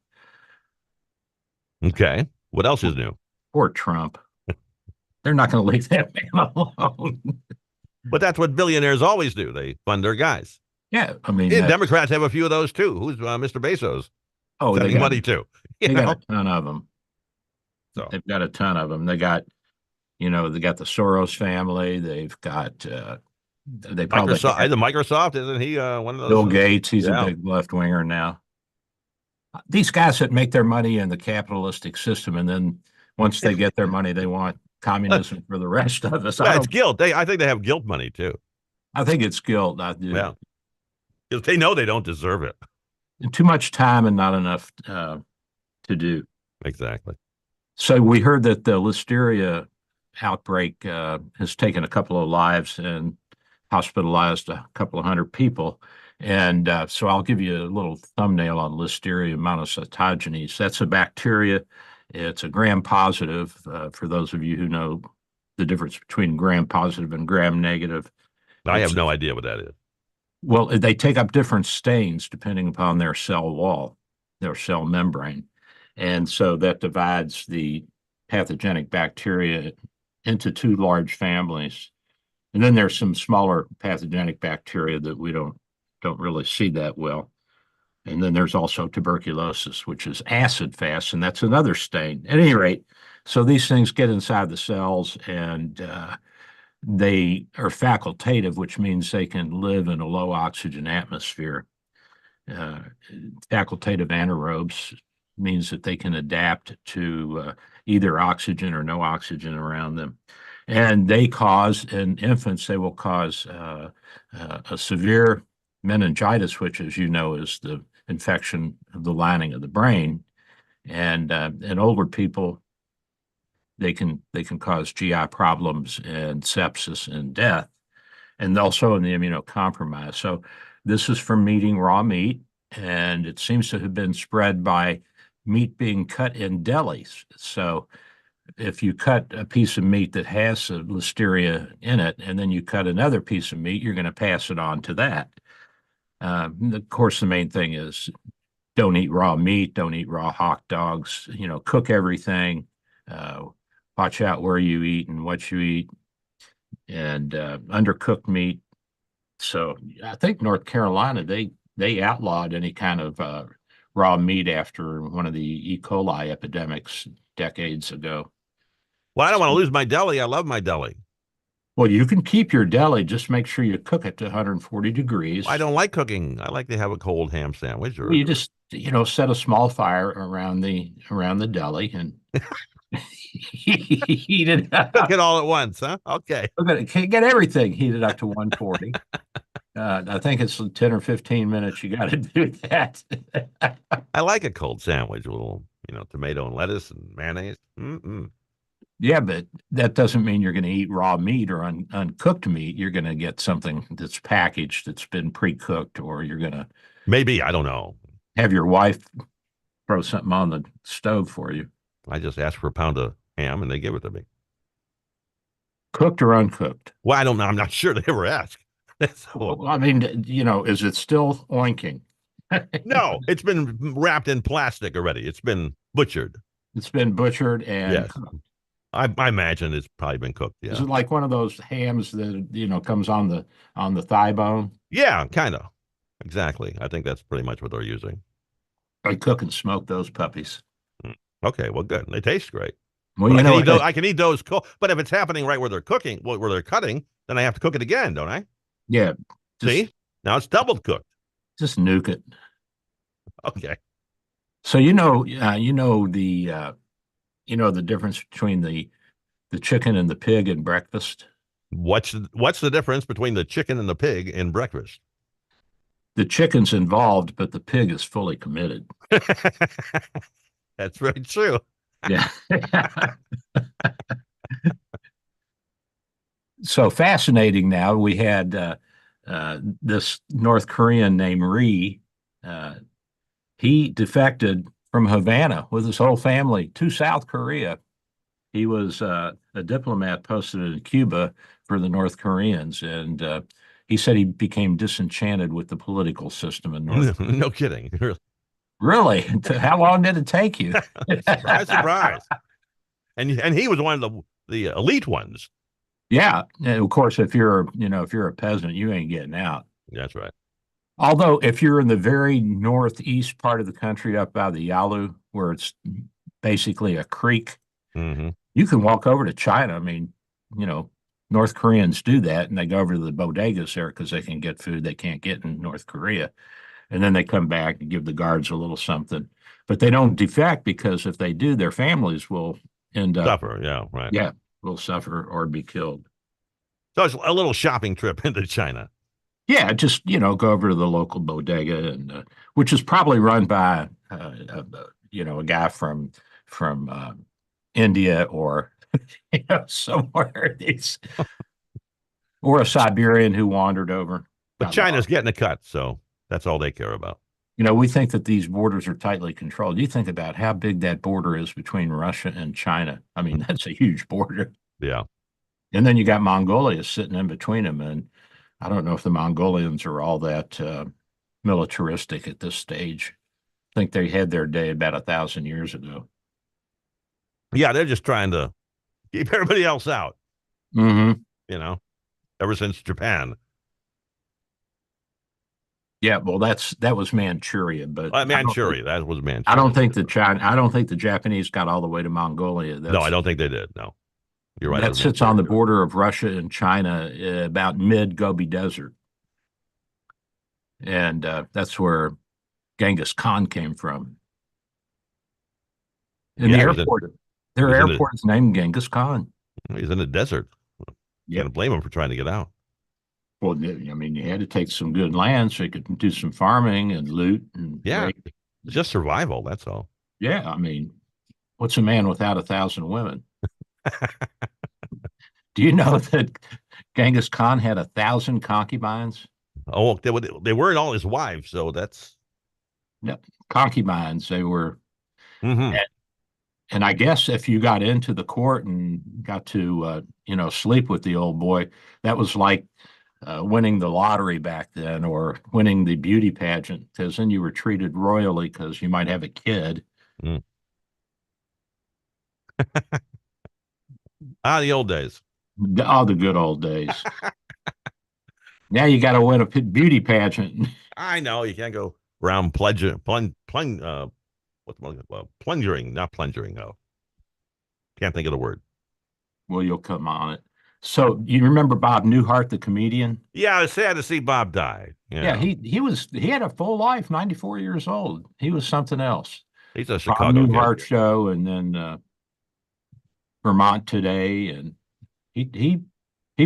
Okay. What else is new? Poor Trump. They're not going to leave that man alone. But that's what billionaires always do. They fund their guys. Yeah, I mean, And Democrats have a few of those too. Who's Mr. Bezos? Oh, they sending got money too. They got a ton of them. So they've got a ton of them. They got, they got the Soros family. They've got, they probably Microsoft, isn't he one of those? Bill Gates. He's a big left winger now. These guys that make their money in the capitalistic system, and then once they get their money, they want communism for the rest of us. Well, it's guilt. I think they have guilt money too. I think it's guilt. I do. Yeah, because they know they don't deserve it. Too much time and not enough to do. Exactly. So we heard that the listeria outbreak has taken a couple of lives and hospitalized a couple of hundred people. And so I'll give you a little thumbnail on Listeria monocytogenes. That's a bacteria. It's a gram-positive, for those of you who know the difference between gram-positive and gram-negative. I have no idea what that is. Well, they take up different stains depending upon their cell wall, their cell membrane. And so that divides the pathogenic bacteria into 2 large families. And then there's some smaller pathogenic bacteria that we don't really see that well. And then there's also tuberculosis, which is acid fast, and that's another stain. At any rate, so these things get inside the cells, and they are facultative, which means they can live in a low oxygen atmosphere. Facultative anaerobes means that they can adapt to either oxygen or no oxygen around them. And they cause, in infants, they will cause a severe meningitis, which, as you know, is the infection of the lining of the brain. And in older people, they can cause GI problems and sepsis and death, and also in the immunocompromised. So this is from eating raw meat, and it seems to have been spread by meat being cut in delis. So if you cut a piece of meat that has a listeria in it, and then you cut another piece of meat, you're going to pass it on to that. Of course, the main thing is don't eat raw meat, don't eat raw hot dogs, cook everything. Watch out where you eat and what you eat, and undercooked meat. So I think North Carolina, they outlawed any kind of raw meat after one of the E. coli epidemics decades ago. Well, I don't want to lose my deli. I love my deli. Well, you can keep your deli, just make sure you cook it to 140 degrees. I don't like cooking. I like to have a cold ham sandwich. Or you just, set a small fire around the deli and heat it up. Cook it all at once, huh? Okay. Get everything heated up to 140. I think it's 10 or 15 minutes. You got to do that. I like a cold sandwich, a little, tomato and lettuce and mayonnaise. Yeah, but that doesn't mean you're going to eat raw meat or uncooked meat. You're going to get something that's packaged, that's been pre-cooked, or you're going to maybe, I don't know, have your wife throw something on the stove for you. I just ask for a pound of ham and they give it to me. Cooked or uncooked? Well, I don't know. I'm not sure they ever ask. Well, I mean, is it still oinking? No, it's been wrapped in plastic already. It's been butchered. It's been butchered and yes. cooked. I imagine it's probably been cooked. Yeah. Is it like one of those hams that comes on the thigh bone? Yeah, kind of. Exactly. I think that's pretty much what they're using. I cook and smoke those puppies. Okay, well, good. They taste great. Well, I can eat those cold. But if it's happening right where they're cooking, where they're cutting, then I have to cook it again, don't I? Yeah. See, now it's double cooked. Just nuke it. Okay. So the difference between the chicken and the pig in breakfast? What's the difference between the chicken and the pig in breakfast? The chicken's involved, but the pig is fully committed. That's very true. Yeah. So fascinating. Now we had this North Korean named Ri. He defected from Havana with his whole family to South Korea. He was a diplomat posted in Cuba for the North Koreans, and he said he became disenchanted with the political system in North Korea. No kidding. Really? How long did it take you? Surprise. And he was one of the elite ones. Yeah. And of course, if you're a peasant, you ain't getting out. That's right. Although if you're in the very northeast part of the country up by the Yalu, where it's basically a creek, you can walk over to China. I mean, North Koreans do that, and they go over to the bodegas there because they can get food they can't get in North Korea. And then they come back and give the guards a little something. But they don't defect, because if they do, their families will end up suffer. Yeah, right. Yeah, will suffer or be killed. So it's a little shopping trip into China. Yeah, just go over to the local bodega, and which is probably run by a guy from India or somewhere or a Siberian who wandered over. But China's getting a cut, so that's all they care about. We think that these borders are tightly controlled. You think about how big that border is between Russia and China. I mean, that's a huge border. Yeah. And then you got Mongolia sitting in between them, and I don't know if the Mongolians are all that militaristic at this stage. I think they had their day about 1,000 years ago. Yeah, they're just trying to keep everybody else out. Ever since Japan. Yeah, well, that was Manchuria, but Manchuria. That was Manchuria. I don't think the Japanese got all the way to Mongolia. No, I don't think they did. No, you're right. That sits on the border of Russia and China, about mid-Gobi Desert, and that's where Genghis Khan came from. And Yeah, the he's in- airport, their he's in the- airport is named Genghis Khan. He's in the desert. Yeah. Can't blame him for trying to get out. Well, I mean, you had to take some good land so you could do some farming and loot and Yeah. rape. It's just survival. That's all. Yeah, I mean, what's a man without 1,000 women? Do you know that Genghis Khan had 1,000 concubines? Oh, they weren't all his wives, so that's No, concubines. They were, Mhm. and I guess if you got into the court and got to, sleep with the old boy, that was like winning the lottery back then, or winning the beauty pageant, because then you were treated royally because you might have a kid. Mm. The old days. All the good old days. Now you got to win a beauty pageant. I know you can't go around plungering, not plungering. Oh, can't think of the word. Well, you'll come on it. So you remember Bob Newhart, the comedian? Yeah, it's sad to see Bob die. Yeah, he had a full life, 94 years old. He was something else. He's a Bob Chicago Newhart kid. show, and then Vermont Today, and he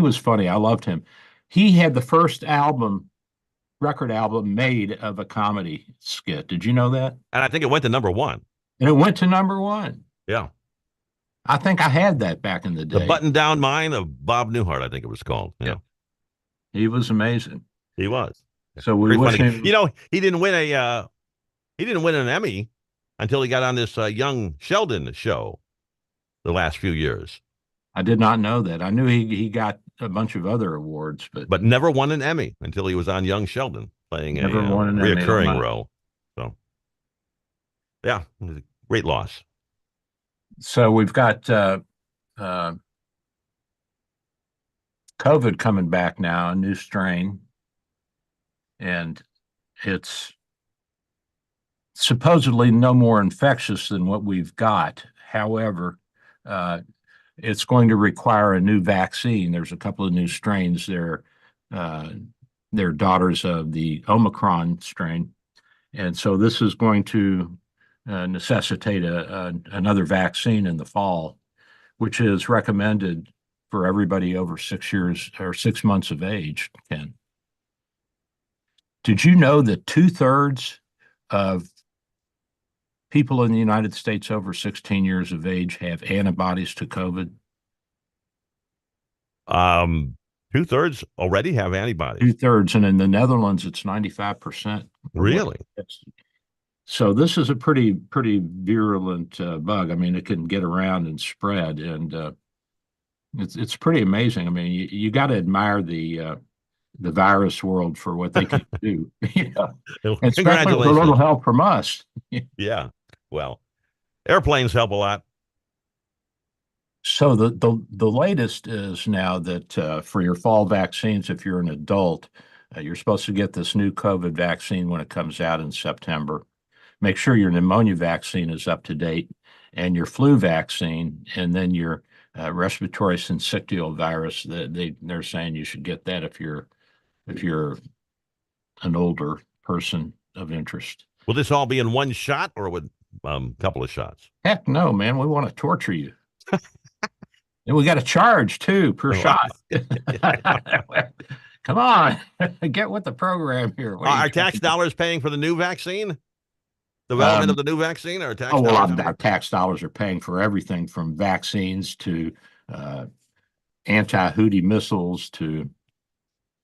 was funny. I loved him. He had the first record album made of a comedy skit. Did you know that? And I think it went to number 1. And it went to number 1. Yeah. I think I had that back in the day. The Button Down Mind of Bob Newhart, I think it was called. Yeah. He was amazing. He was. So we Very wish funny. him. You know, he didn't win an Emmy until he got on this Young Sheldon show the last few years. I did not know that. I knew he got a bunch of other awards, but never won an Emmy until he was on Young Sheldon playing Never a won an Emmy. reoccurring role. So, yeah, it was a great loss. so we've got COVID coming back now, a new strain, and it's supposedly no more infectious than what we've got. However, it's going to require a new vaccine. There's a couple of new strains. They're daughters of the Omicron strain, and so this is going to necessitate another vaccine in the fall, which is recommended for everybody over 6 years or 6 months of age. Ken, did you know that 2/3 of people in the United States over 16 years of age have antibodies to COVID? 2/3 already have antibodies. 2/3, and in the Netherlands, it's 95%. Really? So this is a pretty virulent bug. I mean, it can get around and spread, and it's pretty amazing. I mean, you got to admire the virus world for what they can do. And especially with a little help from us. Yeah. Well, airplanes help a lot. So the latest is now that for your fall vaccines, if you're an adult, you're supposed to get this new COVID vaccine when it comes out in September. Make sure your pneumonia vaccine is up to date, and your flu vaccine, and then your respiratory syncytial virus. They're saying you should get that if you're an older person of interest. Will this all be in one shot or with a couple of shots? Heck no, man. We want to torture you. And we got to charge too per shot. Come on, get with the program here. Are tax dollars paying for the new vaccine? Development of the new vaccine, or tax? Our tax dollars are paying for everything from vaccines to anti-Houthi missiles to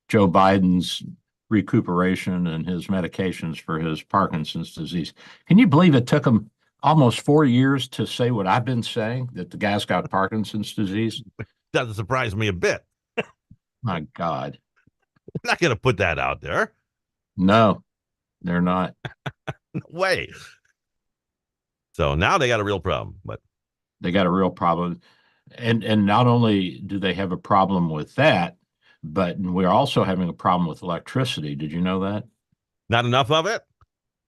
Joe Biden's recuperation and his medications for his Parkinson's disease. Can you believe it took him almost 4 years to say what I've been saying, that the guy's got Parkinson's disease? Doesn't surprise me a bit. My God. I'm not going to put that out there. No, they're not. No way. So now they got a real problem, but they got a real problem. And not only do they have a problem with that, but we're also having a problem with electricity. Did you know that? Not enough of it?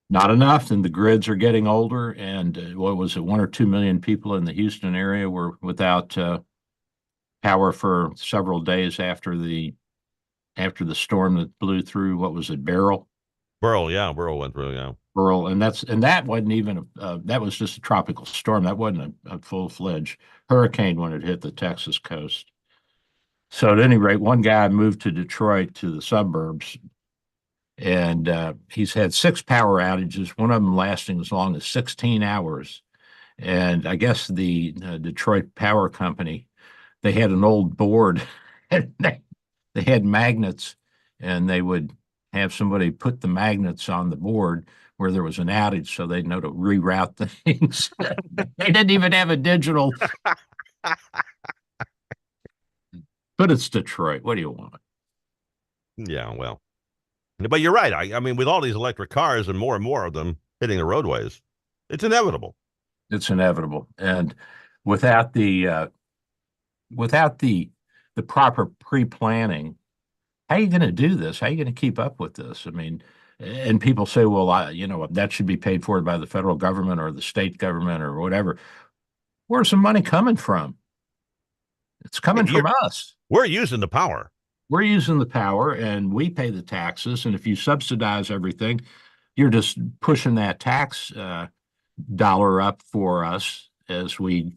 Not enough, and the grids are getting older. And what was it, 1 or 2 million people in the Houston area were without power for several days after the storm that blew through. What was it, Beryl? Beryl, yeah, Beryl went through, yeah. Earl, and that wasn't even that was just a tropical storm. That wasn't a full-fledged hurricane when it hit the Texas coast. So at any rate, one guy moved to Detroit to the suburbs, and he's had 6 power outages, one of them lasting as long as 16 hours. And I guess the Detroit Power Company, they had an old board, and they had magnets, and they would have somebody put the magnets on the board where there was an outage so they'd know to reroute things. They didn't even have a digital. But it's Detroit. What do you want? Yeah, well, but you're right. I mean, with all these electric cars and more of them hitting the roadways, it's inevitable. It's inevitable. And without the proper pre-planning, how are you going to do this? How are you going to keep up with this? I mean, and people say, well, that should be paid for by the federal government or the state government or whatever. Where's the money coming from? It's coming from us. We're using the power. We're using the power, and we pay the taxes. And if you subsidize everything, you're just pushing that tax dollar up for us as we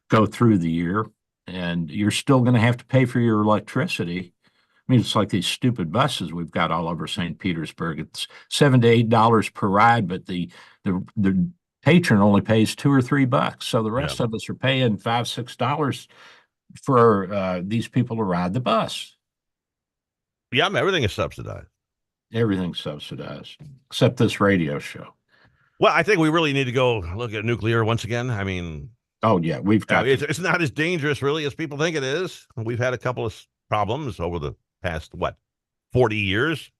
go through the year. And you're still going to have to pay for your electricity. I mean, it's like these stupid buses we've got all over St. Petersburg. It's $7 to $8 per ride, but the patron only pays $2 or $3. So the rest of us are paying $5, $6 for these people to ride the bus. Yeah, I mean, everything is subsidized. Everything's subsidized, except this radio show. Well, I think we really need to go look at nuclear once again. I mean, oh yeah, we've got. It's not as dangerous, really, as people think it is. We've had a couple of problems over the past 40 years,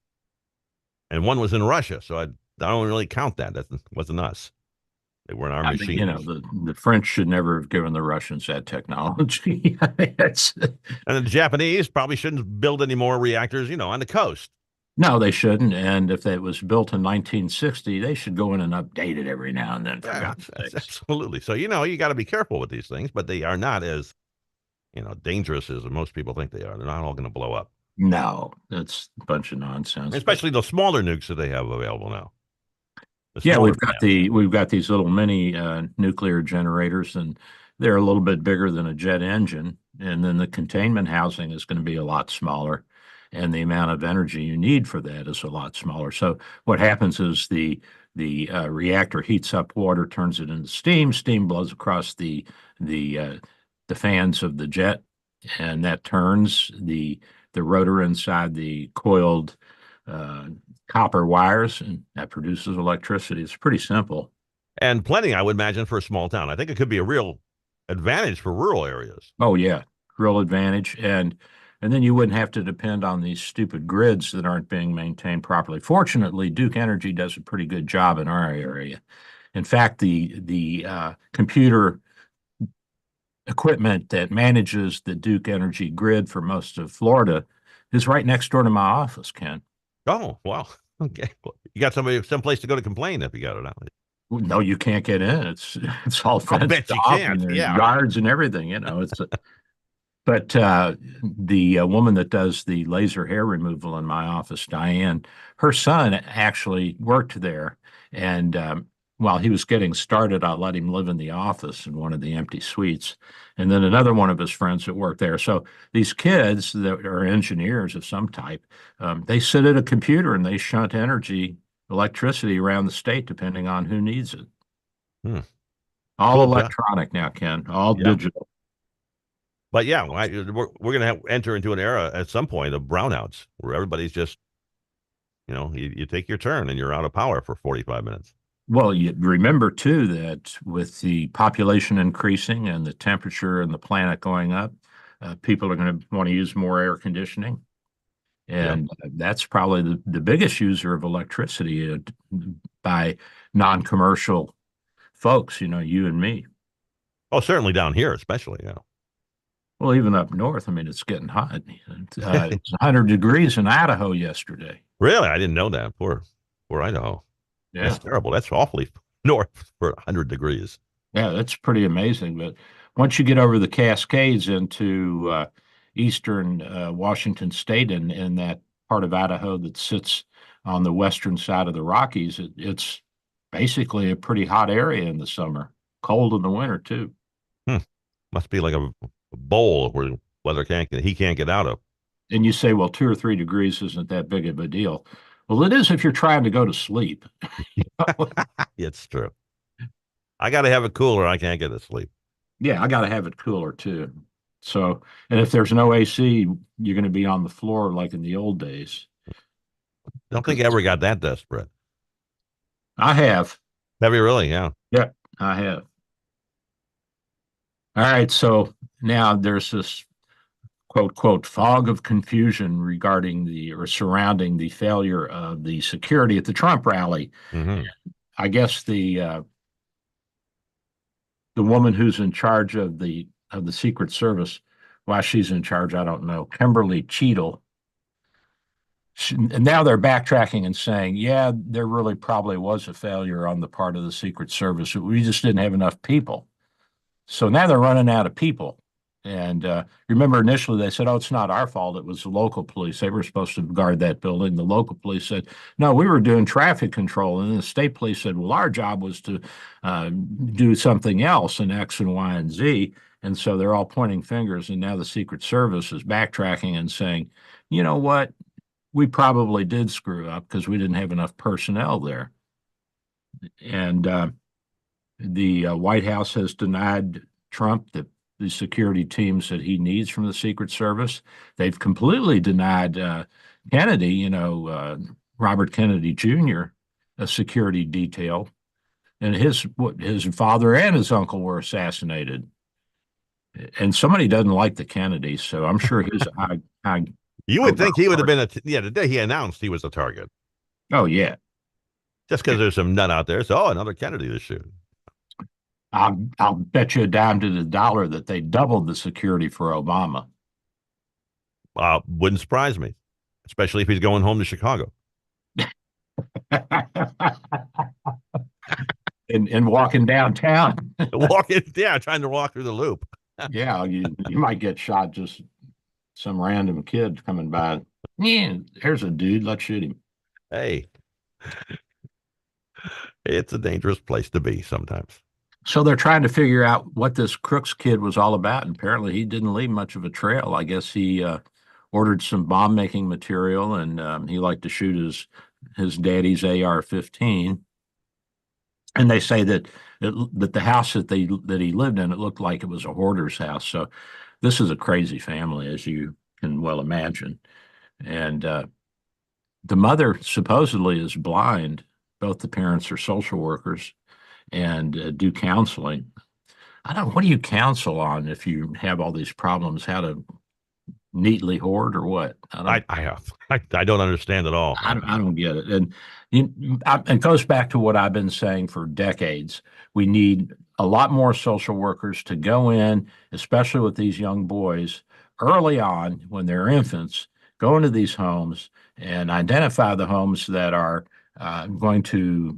and one was in Russia, so I don't really count that. That wasn't us. They weren't our machines. You know, the French should never have given the Russians that technology. I mean, and the Japanese probably shouldn't build any more reactors, on the coast. No, they shouldn't. And if it was built in 1960, they should go in and update it every now and then. Absolutely. So, you got to be careful with these things, but they are not as, dangerous as most people think they are. They're not all going to blow up. No, that's a bunch of nonsense. Especially the smaller nukes that they have available now. Yeah, we've got these little mini nuclear generators, and they're a little bit bigger than a jet engine. And then the containment housing is going to be a lot smaller, and the amount of energy you need for that is a lot smaller. So what happens is the reactor heats up water, turns it into steam. Steam blows across the fans of the jet, and that turns the rotor inside the coiled copper wires, and that produces electricity. It's pretty simple. And plenty, I would imagine, for a small town. I think it could be a real advantage for rural areas. Oh, yeah, real advantage. And then you wouldn't have to depend on these stupid grids that aren't being maintained properly. Duke Energy does a pretty good job in our area. In fact, the computer equipment that manages the Duke Energy grid for most of Florida is right next door to my office, Ken. Oh, wow. Okay. Well, you got someplace to go to complain if you got it out. No, you can't get in. It's all fenced off, and there's guards and everything. But the woman that does the laser hair removal in my office, Diane, her son actually worked there, and while he was getting started, I let him live in the office in one of the empty suites. And then another one of his friends that worked there. So these kids that are engineers of some type, they sit at a computer and they shunt electricity around the state, depending on who needs it. All cool, electronic now, Ken, all digital. But yeah, we're going to enter into an era at some point of brownouts where everybody's just, you take your turn and you're out of power for 45 minutes. Well, you remember, too, that with the population increasing and the temperature and the planet going up, people are going to want to use more air conditioning. And that's probably the biggest user of electricity by non-commercial folks, you and me. Oh, certainly down here, especially, yeah. Well, even up north, I mean, it's getting hot. It's 100 degrees in Idaho yesterday. Really? I didn't know that. Poor Idaho. Yeah. That's terrible. That's awfully north for 100 degrees. Yeah, that's pretty amazing. But once you get over the Cascades into eastern Washington State and in that part of Idaho that sits on the western side of the Rockies, it's basically a pretty hot area in the summer, cold in the winter too. Must be like a bowl where he can't get out of. And you say, well, 2 or 3 degrees isn't that big of a deal. Well, it is if you're trying to go to sleep. It's true. I got to have it cooler. I can't get to sleep. Yeah, I got to have it cooler too. So, and if there's no AC, you're going to be on the floor like in the old days. Don't think I ever got that desperate. I have. Have you really? Yeah. Yeah, I have. All right. So now there's this quote fog of confusion regarding or surrounding the failure of the security at the Trump rally. Mm-hmm. I guess the woman who's in charge of the Secret Service, why she's in charge, I don't know, Kimberly Cheadle. And now they're backtracking and saying, yeah, there really probably was a failure on the part of the Secret Service. We just didn't have enough people. So now they're running out of people. And remember, initially they said, oh, it's not our fault. It was the local police. They were supposed to guard that building. The local police said, no, we were doing traffic control. And then the state police said, well, our job was to do something else in X and Y and Z. And so they're all pointing fingers. And now the Secret Service is backtracking and saying, you know what? We probably did screw up because we didn't have enough personnel there. And the White House has denied Trump the security teams that he needs from the Secret Service. They've completely denied Kennedy, Robert Kennedy Jr., a security detail. And his father and his uncle were assassinated. And somebody doesn't like the Kennedys, so I'm sure he's high. You would think he would have been the day he announced he was a target. Oh, yeah. Just because there's some nut out there. So, another Kennedy to shoot. I'll bet you a dime to the dollar that they doubled the security for Obama. Wouldn't surprise me, especially if he's going home to Chicago. and walking downtown. Trying to walk through the loop. Yeah, you might get shot, just some random kid coming by. Yeah, there's a dude, let's shoot him. Hey, it's a dangerous place to be sometimes. So they're trying to figure out what this Crooks kid was all about. And apparently he didn't leave much of a trail. I guess he ordered some bomb making material, and he liked to shoot his daddy's AR-15. And they say that the house that he lived in, it looked like it was a hoarder's house. So this is a crazy family, as you can well imagine. And the mother supposedly is blind. Both the parents are social workers and do counseling. What do you counsel on if you have all these problems? How to neatly hoard or what? I don't understand at all. I don't get it. And it goes back to what I've been saying for decades. We need a lot more social workers to go in, especially with these young boys, early on when they're infants, go into these homes and identify the homes that are going to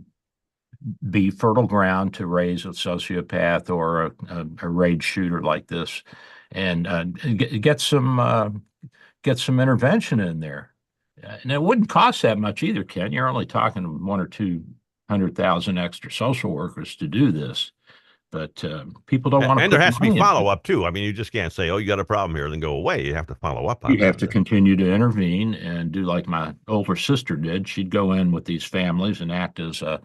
be fertile ground to raise a sociopath or a rage shooter like this, and get some intervention in there. And it wouldn't cost that much either, Ken. You're only talking 100,000 or 200,000 extra social workers to do this. But people don't want to. And there has to be follow up too. I mean, you just can't say, "Oh, you got a problem here," and then go away. You have to follow up on it. You have to continue to intervene and do like my older sister did. She'd go in with these families and act as a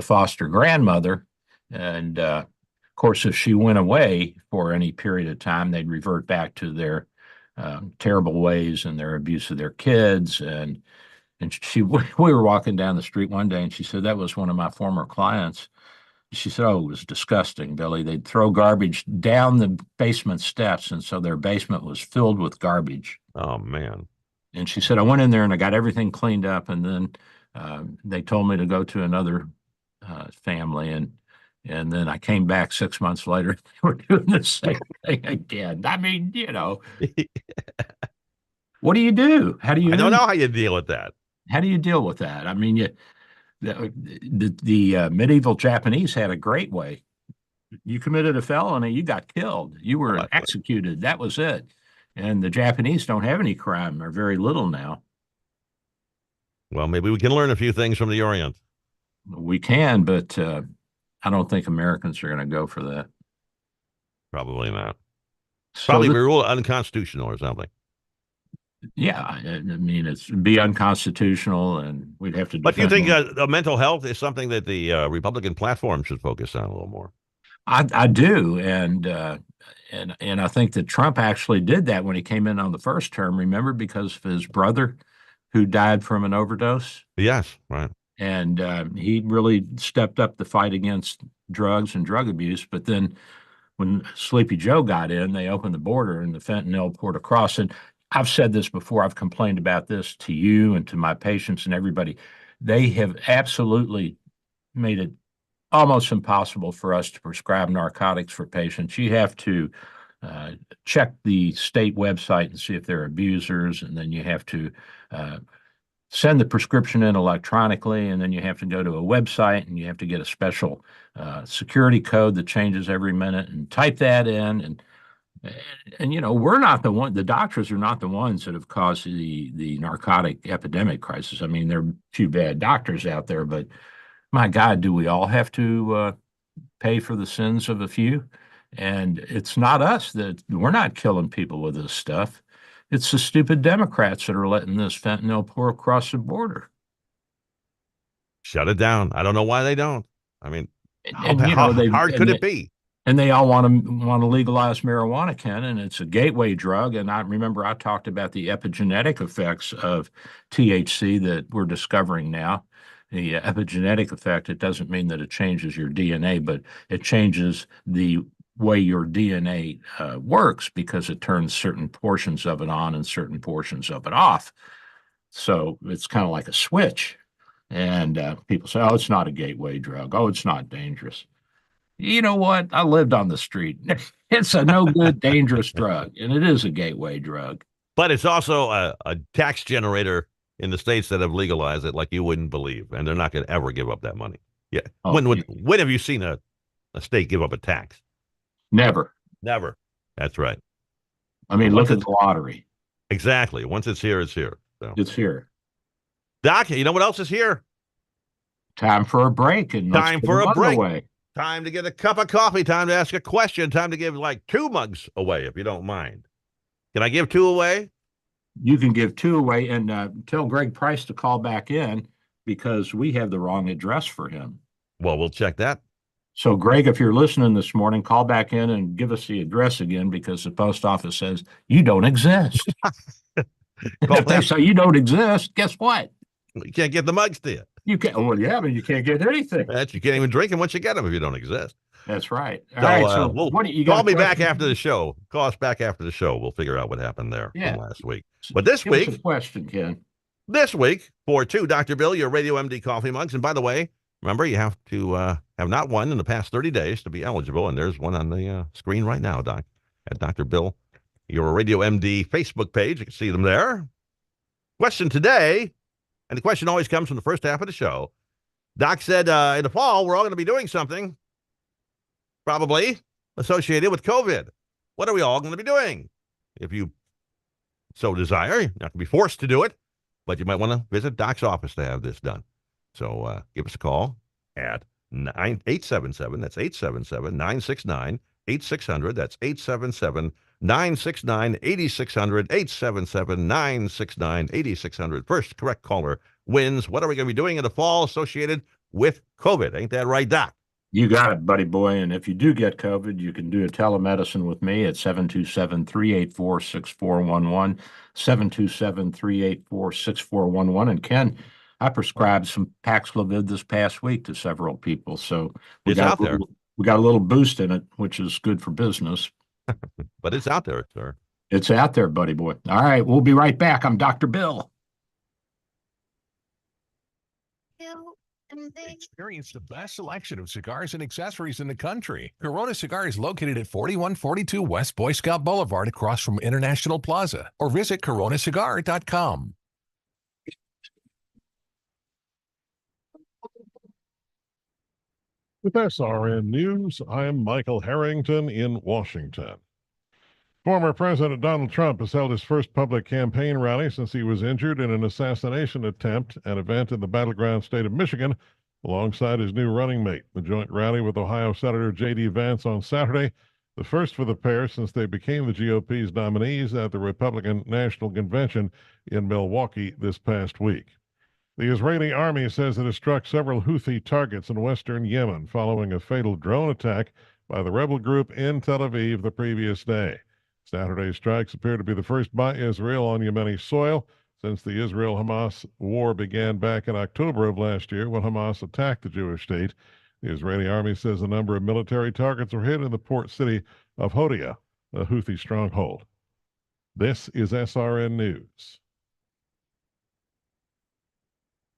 foster grandmother. And of course, if she went away for any period of time, they'd revert back to their terrible ways and their abuse of their kids. And we were walking down the street one day, and she said that was one of my former clients. She said, oh, it was disgusting, Billy. They'd throw garbage down the basement steps, and so their basement was filled with garbage. Oh, man. And she said, I went in there and I got everything cleaned up, and then they told me to go to another family, and then I came back 6 months later, and they were doing the same thing again. I mean, what do you do? How do you? I don't know how you deal with that. How do you deal with that? I mean, the medieval Japanese had a great way. You committed a felony, you got killed. You were executed. That was it. And the Japanese don't have any crime, or very little now. Well, maybe we can learn a few things from the Orient. We can, but I don't think Americans are going to go for that. Probably not. So Probably be ruled unconstitutional or something. yeah, I mean, it's be unconstitutional, and we'd have to But do you defend think mental health is something that the Republican platform should focus on a little more? I do, and I think that Trump actually did that when he came in on the first term. Remember, because of his brother who died from an overdose. Yes, right. And he really stepped up the fight against drugs and drug abuse. But then when Sleepy Joe got in, they opened the border and the fentanyl poured across. And I've said this before, I've complained about this to you and to my patients and everybody. They have absolutely made it almost impossible for us to prescribe narcotics for patients. You have to check the state website and see if they're abusers, and then you have to send the prescription in electronically, and then you have to go to a website and you have to get a special security code that changes every minute and type that in. And we're not the doctors are not the ones that have caused the narcotic epidemic crisis. I mean, there are a few bad doctors out there, but my God, do we all have to pay for the sins of a few? And it's not us that we're not killing people with this stuff. It's the stupid Democrats that are letting this fentanyl pour across the border. Shut it down. I don't know why they don't. I mean, how And hard could it be? And they all want to legalize marijuana, Ken, and it's a gateway drug. And I remember I talked about the epigenetic effects of THC that we're discovering now. The epigenetic effect, it doesn't mean that it changes your DNA, but it changes the way your DNA works because it turns certain portions of it on and certain portions of it off. So it's kind of like a switch. And people say, oh, it's not a gateway drug. Oh, it's not dangerous. You know what? I lived on the street. It's a no good, dangerous drug, and it is a gateway drug. But it's also a tax generator in the states that have legalized it like you wouldn't believe, and they're not going to ever give up that money. Yeah. Oh, when have you seen a state give up a tax? Never. Never. That's right. I mean, look at the lottery. Exactly. Once it's here, it's here. So. It's here. Doc, you know what else is here? Time for a break. And time for a break. Away. Time to get a cup of coffee. Time to ask a question. Time to give like 2 mugs away, if you don't mind. Can I give 2 away? You can give 2 away, and tell Greg Price to call back in because we have the wrong address for him. Well, we'll check that. So, Greg, if you're listening this morning, call back in and give us the address again because the post office says you don't exist. If they say you don't exist, guess what? You can't get the mugs to you. You can't. Well, yeah, but you can't get anything. You can't even drink them once you get them if you don't exist. That's right. All right. So what do you call me back after the show? Call us back after the show. We'll figure out what happened there from last week. But this week, give us a question, Ken. This week for 2 Dr. Bill, your Radio MD coffee mugs. And by the way, remember you have to have not one in the past 30 days to be eligible. And there's one on the screen right now, Doc, at Dr. Bill, your Radio MD Facebook page. You can see them there. Question today, and the question always comes from the first half of the show. Doc said in the fall, we're all going to be doing something probably associated with COVID. What are we all going to be doing? If you so desire, you're not going to be forced to do it, but you might want to visit Doc's office to have this done. So give us a call at 877, that's 877-969-8600. That's 877-969-8600, 877-969-8600. First correct caller wins. What are we going to be doing in the fall associated with COVID? Ain't that right, Doc? You got it, buddy boy. And if you do get COVID, you can do a telemedicine with me at 727-384-6411, 727-384-6411. And Ken, I prescribed some Paxlovid this past week to several people. So we got a little boost in it, which is good for business. But it's out there, sir. It's out there, buddy boy. All right, we'll be right back. I'm Dr. Bill. Experience the best selection of cigars and accessories in the country. Corona Cigar is located at 4142 West Boy Scout Boulevard across from International Plaza, or visit coronacigar.com. With SRN News, I'm Michael Harrington in Washington. Former President Donald Trump has held his first public campaign rally since he was injured in an assassination attempt, an event in the battleground state of Michigan alongside his new running mate. The joint rally with Ohio Senator J.D. Vance on Saturday, the first for the pair since they became the GOP's nominees at the Republican National Convention in Milwaukee this past week. The Israeli army says it has struck several Houthi targets in western Yemen following a fatal drone attack by the rebel group in Tel Aviv the previous day. Saturday's strikes appear to be the first by Israel on Yemeni soil since the Israel-Hamas war began back in October of last year when Hamas attacked the Jewish state. The Israeli army says a number of military targets were hit in the port city of Hodeida, a Houthi stronghold. This is SRN News.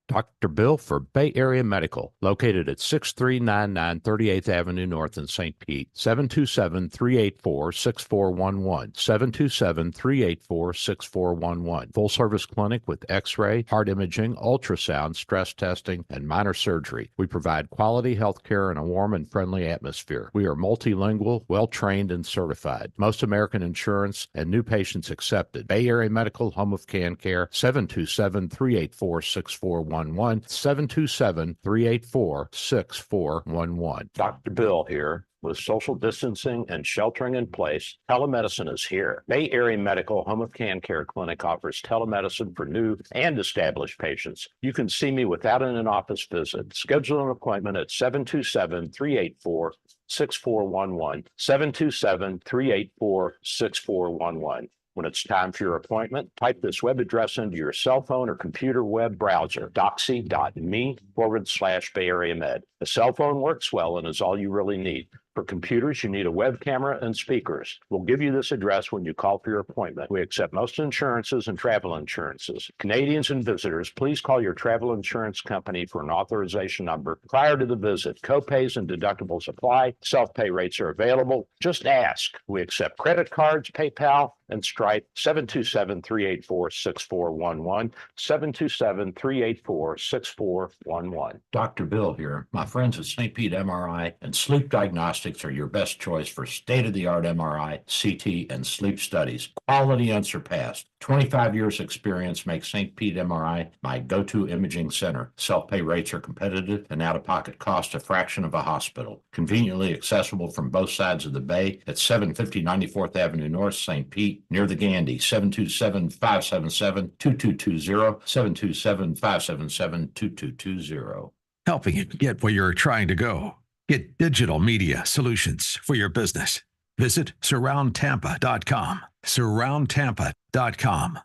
Dr. Bill for Bay Area Medical, located at 6399 38th Avenue North in St. Pete, 727-384-6411, 727-384-6411. Full service clinic with x-ray, heart imaging, ultrasound, stress testing, and minor surgery. We provide quality health care in a warm and friendly atmosphere. We are multilingual, well-trained, and certified. Most American insurance and new patients accepted. Bay Area Medical, home of Can Care, 727-384-6411. 727-384-6411. Dr. Bill here. With social distancing and sheltering in place, telemedicine is here. Bay Area Medical Home of Can Care Clinic offers telemedicine for new and established patients. You can see me without an in-office visit. Schedule an appointment at 727-384-6411, 727-384-6411. When it's time for your appointment, type this web address into your cell phone or computer web browser, doxy.me/Bay Area Med. A cell phone works well and is all you really need. For computers, you need a web camera and speakers. We'll give you this address when you call for your appointment. We accept most insurances and travel insurances. Canadians and visitors, please call your travel insurance company for an authorization number prior to the visit. Copays and deductibles apply. Self-pay rates are available. Just ask. We accept credit cards, PayPal, and Stripe. 727-384-6411, 727-384-6411. Dr. Bill here. My friends at St. Pete MRI and Sleep Diagnostics are your best choice for state-of-the-art MRI, CT, and sleep studies. Quality unsurpassed. 25 years experience makes St. Pete MRI my go-to imaging center. Self-pay rates are competitive and out-of-pocket cost a fraction of a hospital. Conveniently accessible from both sides of the bay at 750 94th Avenue North, St. Pete, near the Gandy. 727-577-2220, 727-577-2220. Helping you get where you're trying to go. Get digital media solutions for your business. Visit surroundtampa.com. Surroundtampa.com.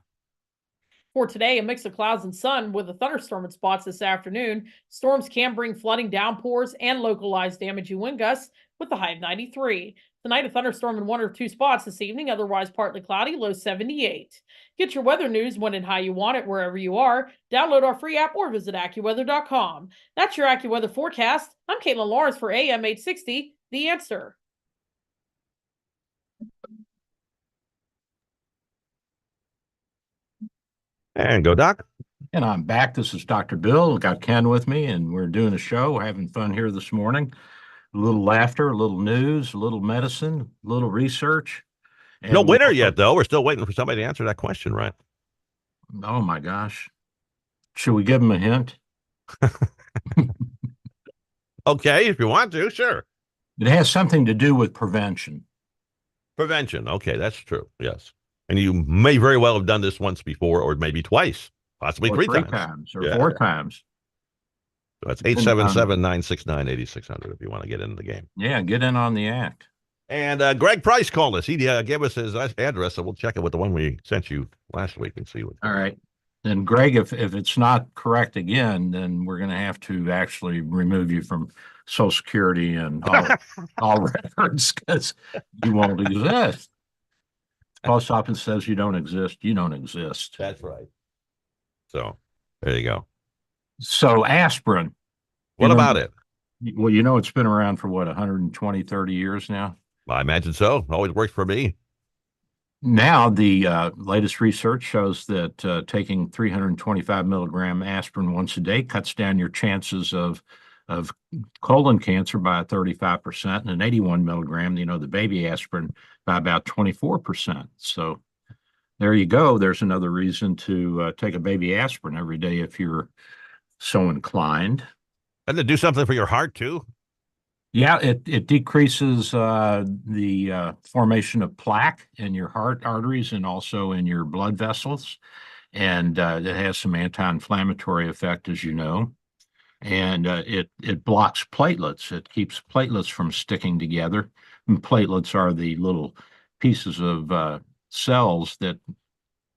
For today, a mix of clouds and sun with a thunderstorm in spots this afternoon. Storms can bring flooding, downpours, and localized damaging wind gusts with a high of 93. Tonight, a thunderstorm in one or two spots this evening, otherwise partly cloudy, low 78. Get your weather news when and how you want it wherever you are. Download our free app or visit AccuWeather.com. That's your AccuWeather forecast. I'm Caitlin Lawrence for AM 860, The Answer. And go, Doc. And I'm back. This is Dr. Bill. Got Ken with me, and we're doing a show. We're having fun here this morning. A little laughter, a little news, a little medicine, a little research. And No winner yet, though. We're still waiting for somebody to answer that question, right? Oh, my gosh. Should we give him a hint? Okay, if you want to, sure. It has something to do with prevention. Prevention. Okay, that's true. Yes. And you may very well have done this once before, or maybe twice, possibly Or three three times. times or four times. So that's 877-969-8600 if you want to get into the game. Yeah, get in on the act. And Greg Price called us. He gave us his address, so we'll check it with the one we sent you last week and see what. All right. And Greg, if it's not correct again, then we're going to have to actually remove you from Social Security and all records because you won't exist. Post office says you don't exist. You don't exist. That's right. So there you go. So aspirin. What about it? Well, it's been around for what, 120, 30 years now? I imagine so. Always worked for me. Now, the latest research shows that taking 325 milligram aspirin once a day cuts down your chances of colon cancer by 35%, and an 81 milligram, the baby aspirin, by about 24%. So there you go. There's another reason to take a baby aspirin every day if you're so inclined. Doesn't it do something for your heart too? Yeah, it decreases the formation of plaque in your heart arteries and also in your blood vessels. And it has some anti-inflammatory effect, as you know. And it blocks platelets. It keeps platelets from sticking together. And platelets are the little pieces of cells that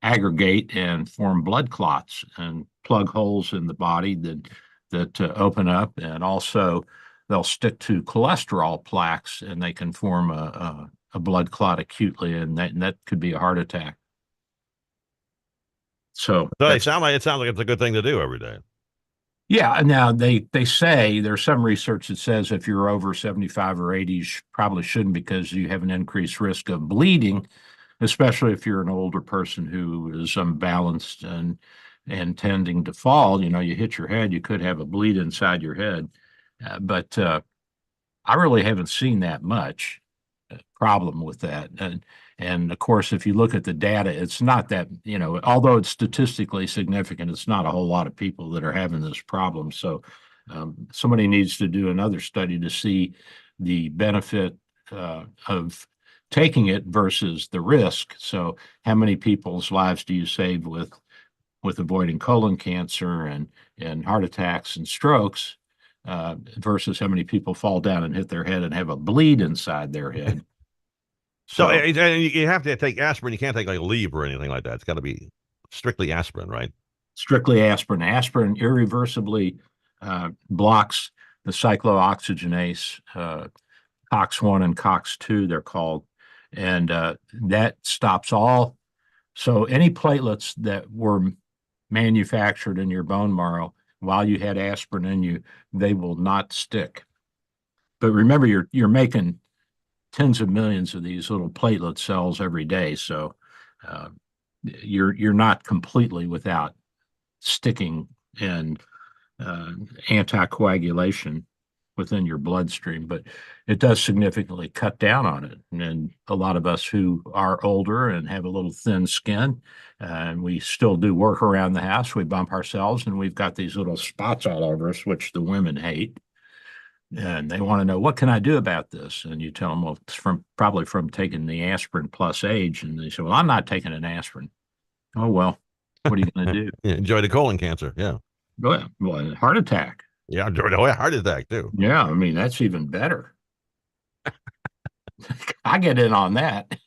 aggregate and form blood clots and plug holes in the body that open up, and also they'll stick to cholesterol plaques and they can form a blood clot acutely, and that could be a heart attack. So So that's it sounds like it's a good thing to do every day. yeah. Now they say there's some research that says if you're over 75 or 80, you probably shouldn't because you have an increased risk of bleeding, especially if you're an older person who is unbalanced and tending to fall. You know, you hit your head, you could have a bleed inside your head. But I really haven't seen that much problem with that. And of course, if you look at the data, it's not that, you know, although it's statistically significant, it's not a whole lot of people that are having this problem. So somebody needs to do another study to see the benefit of taking it versus the risk. So how many people's lives do you save with avoiding colon cancer and heart attacks and strokes versus how many people fall down and hit their head and have a bleed inside their head? So and you have to take aspirin. You can't take like Aleve or anything like that. It's got to be strictly aspirin, right? Strictly aspirin. Aspirin irreversibly blocks the cyclooxygenase, COX-1 and COX-2, they're called. And that stops all. So any platelets that were manufactured in your bone marrow while you had aspirin in you, they will not stick. But remember, you're making tens of millions of these little platelet cells every day, so you're not completely without sticking and anticoagulation within your bloodstream, but it does significantly cut down on it. And a lot of us who are older and have a little thin skin, and we still do work around the house, we bump ourselves and we've got these little spots all over us, which the women hate. And they want to know, what can I do about this? And you tell them, well, it's probably from taking the aspirin plus age. And they say, well, I'm not taking an aspirin. Oh, well, what are you going to do? Yeah, enjoy the colon cancer. Yeah. Well, heart attack. Yeah, enjoy the heart attack too. Yeah, I mean, that's even better. I get in on that.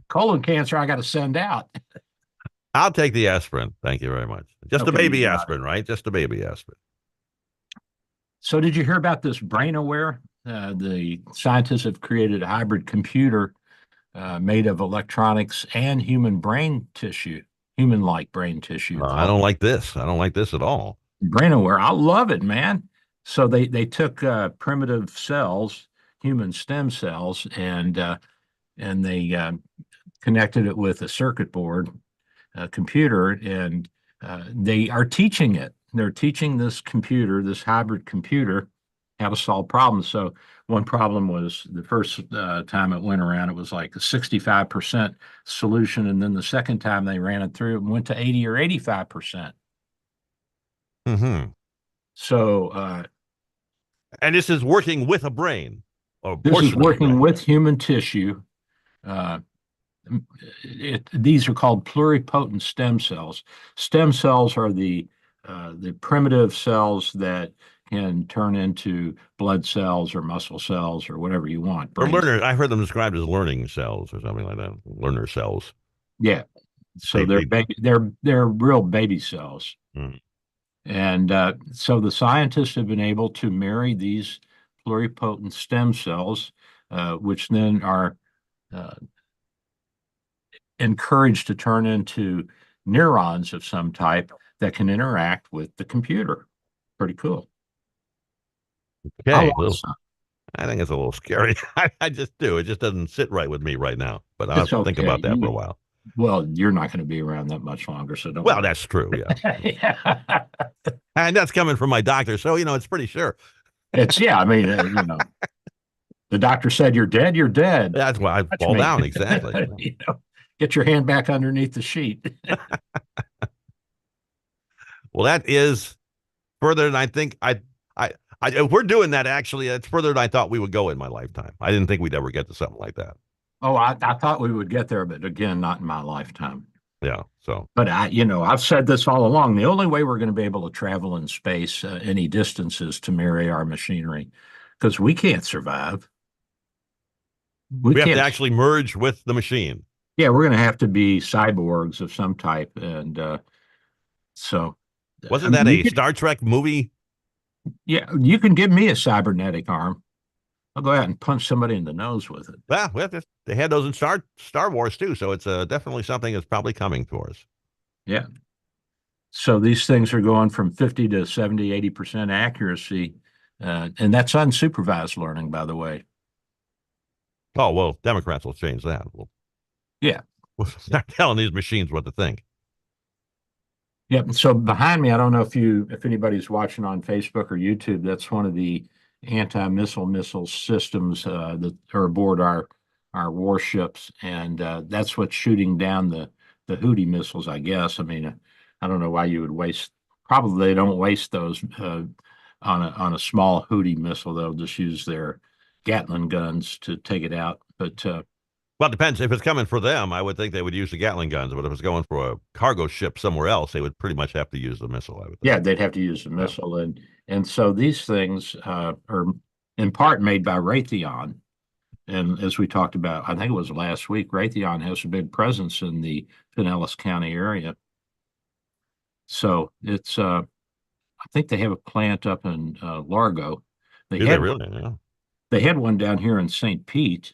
Colon cancer, I got to send out. I'll take the aspirin. Thank you very much. Just a Okay, baby you got aspirin, right? Just a baby aspirin. So did you hear about this BrainAware? The scientists have created a hybrid computer made of electronics and human brain tissue, human-like brain tissue. I don't like this. I don't like this at all. BrainAware, I love it, man. So they took primitive cells, human stem cells, and they connected it with a circuit board, a computer, and they are teaching it. They're teaching this computer, this hybrid computer, how to solve problems. So one problem was the first time it went around, it was like a 65% solution. And then the second time they ran it through, it went to 80 or 85%. Mm-hmm. So, and this is working with a brain. Or this is working brain. with human tissue. These are called pluripotent stem cells. Stem cells are the primitive cells that can turn into blood cells or muscle cells or whatever you want. Or learner. I heard them described as learning cells or something like that. Learner cells. Yeah. So they're real baby cells. Mm. And so the scientists have been able to marry these pluripotent stem cells, which then are encouraged to turn into neurons of some type that can interact with the computer. Pretty cool. Okay. I think it's a little scary. I just do. It just doesn't sit right with me right now. But I'll think about that for a while. Well, you're not going to be around that much longer, so don't. Well, that's true. Yeah. And that's coming from my doctor, so it's pretty sure. I mean, the doctor said you're dead. You're dead. That's why I fall down. Exactly. Get your hand back underneath the sheet. Well, that is further than I think If we're doing that, actually, it's further than I thought we would go in my lifetime. I didn't think we'd ever get to something like that. Oh, I thought we would get there, but again, not in my lifetime. Yeah. So, But I've said this all along. The only way we're going to be able to travel in space any distances to marry our machinery, because we can't survive. we have can't. to actually merge with the machine. Yeah, we're going to have to be cyborgs of some type, and so wasn't that a Star Trek movie? Yeah, you can give me a cybernetic arm. I'll go out and punch somebody in the nose with it. Well, they had those in Star Wars too, so it's definitely something that's probably coming for us. Yeah. So these things are going from 50 to 70, 80% accuracy, and that's unsupervised learning, by the way. Oh, well, Democrats will change that. Yeah. We'll start telling these machines what to think. Yep. So behind me, I don't know if anybody's watching on Facebook or YouTube, that's one of the missile systems that are aboard our warships, and that's what's shooting down the Houthi missiles, I guess. I mean, I don't know why you would waste. Probably they don't waste those on a small Houthi missile. They'll just use their Gatling guns to take it out. But well, it depends. If it's coming for them, I would think they would use the Gatling guns. But if it's going for a cargo ship somewhere else, they would pretty much have to use the missile, I would think. Yeah, they'd have to use the missile. And so these things are in part made by Raytheon. And as we talked about, I think it was last week, Raytheon has a big presence in the Pinellas County area. So it's, I think they have a plant up in Largo. They really? Yeah. They had one down here in St. Pete,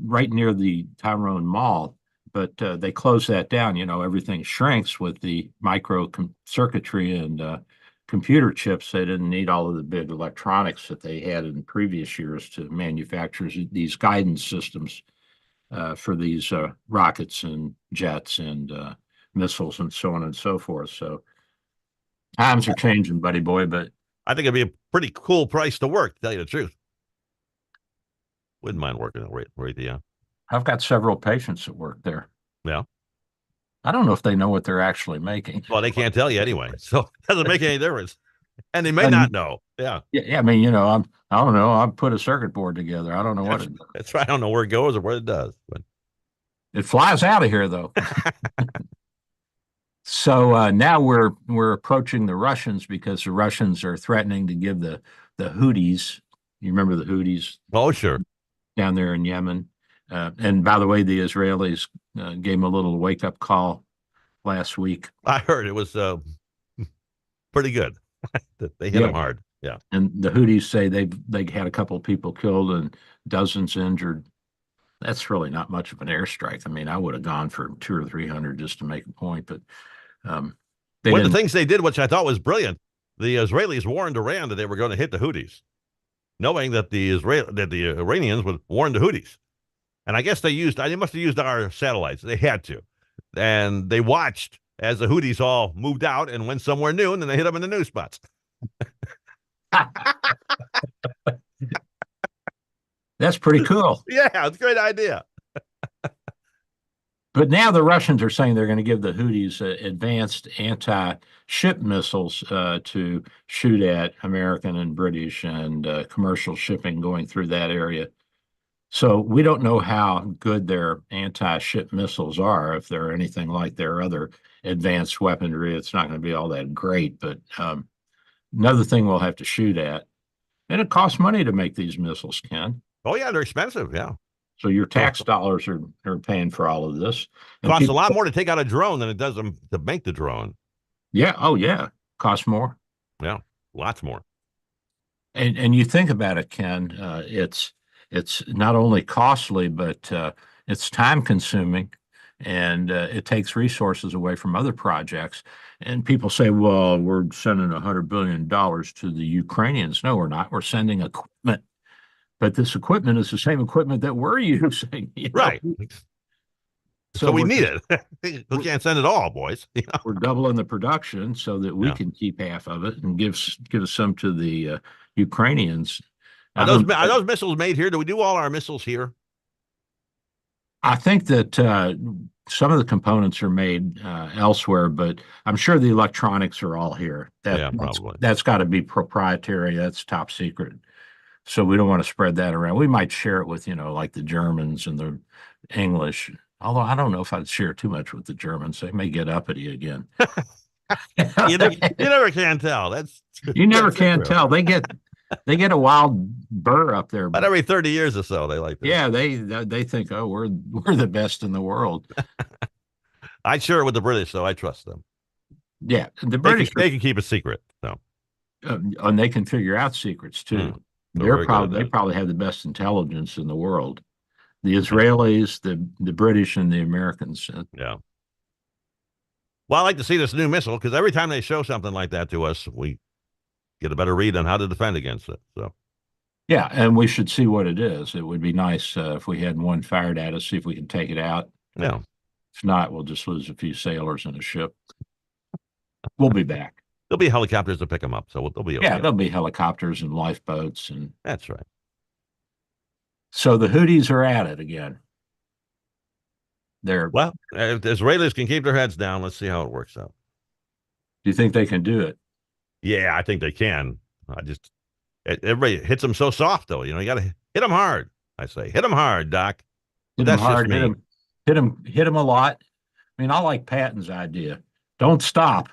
right near the Tyrone Mall, but they closed that down. Everything shrinks with the circuitry and computer chips. They didn't need all of the big electronics that they had in previous years to manufacture these guidance systems for these rockets and jets and missiles and so on and so forth. So times are changing, buddy boy, but I think it'd be a pretty cool price to work, to tell you the truth. Wouldn't mind working at Raytheon. I've got several patients that work there. Yeah. I don't know if they know what they're actually making. Well, they can't tell you anyway, so it doesn't make any difference. And they may not know. Yeah. Yeah. I mean, I don't know. I put a circuit board together. I don't know what it does. That's right. I don't know where it goes or what it does, but it flies out of here though. So now we're approaching the Russians because the Russians are threatening to give the Houthis. You remember the Houthis? Oh, sure. Down there in Yemen. And by the way, the Israelis gave them a little wake-up call last week. I heard it was pretty good. They hit them hard. Yeah. And the Houthis say they had a couple of people killed and dozens injured. That's really not much of an airstrike. I mean, I would have gone for 200 or 300 just to make a point, but one of the things they did, which I thought was brilliant, the Israelis warned Iran that they were going to hit the Houthis, knowing that the Iranians would warn the Houthis. And I guess they must have used our satellites. They had to. And they watched as the Houthis all moved out and went somewhere new, and then they hit them in the new spots. That's pretty cool. Yeah, it's a great idea. But now the Russians are saying they're going to give the Houthis advanced anti-ship missiles to shoot at American and British and commercial shipping going through that area. So we don't know how good their anti-ship missiles are. If they're anything like their other advanced weaponry, it's not going to be all that great. But another thing we'll have to shoot at, and it costs money to make these missiles, Ken. Oh yeah, they're expensive. Yeah. So your tax dollars are paying for all of this. It costs a lot more to take out a drone than it does to make the drone. Yeah. Oh yeah. Costs more. Yeah. Lots more. And you think about it, Ken, it's not only costly, but it's time consuming, and it takes resources away from other projects. And people say, well, we're sending $100 billion to the Ukrainians. No, we're not. We're sending equipment. But this equipment is the same equipment that we're using. Right. So we need it. We can't send it all, boys. We're doubling the production so that we can keep half of it and give some to the Ukrainians. Are those missiles made here? Do we do all our missiles here? I think that some of the components are made elsewhere, but I'm sure the electronics are all here. Yeah, probably. That's got to be proprietary. That's top secret. So we don't want to spread that around. We might share it with, like the Germans and the English. Although I don't know if I'd share too much with the Germans. They may get uppity again. You never can tell. You never that's can true. tell. They get a wild burr up there. But every 30 years or so, they like that. Yeah, they think, oh, we're the best in the world. I share it with the British, so I trust them. Yeah, the British they can keep a secret. So, and they can figure out secrets too. They're they probably have the best intelligence in the world. The Israelis, the British, and the Americans. Yeah. Well, I like to see this new missile because every time they show something like that to us, we get a better read on how to defend against it. So, yeah, and we should see what it is. It would be nice if we had one fired at us, see if we can take it out. Yeah. If not, we'll just lose a few sailors in a ship. We'll be back. There'll be helicopters to pick them up, so they'll be okay. Yeah, there'll be helicopters and lifeboats, and that's right. So the Houthis are at it again. Well, if the Israelis can keep their heads down, let's see how it works out. Do you think they can do it? Yeah, I think they can. Everybody hits them so soft, though. You got to hit them hard. I say, hit them hard, Doc. Hit them hard. Hit them a lot. I mean, I like Patton's idea. Don't stop.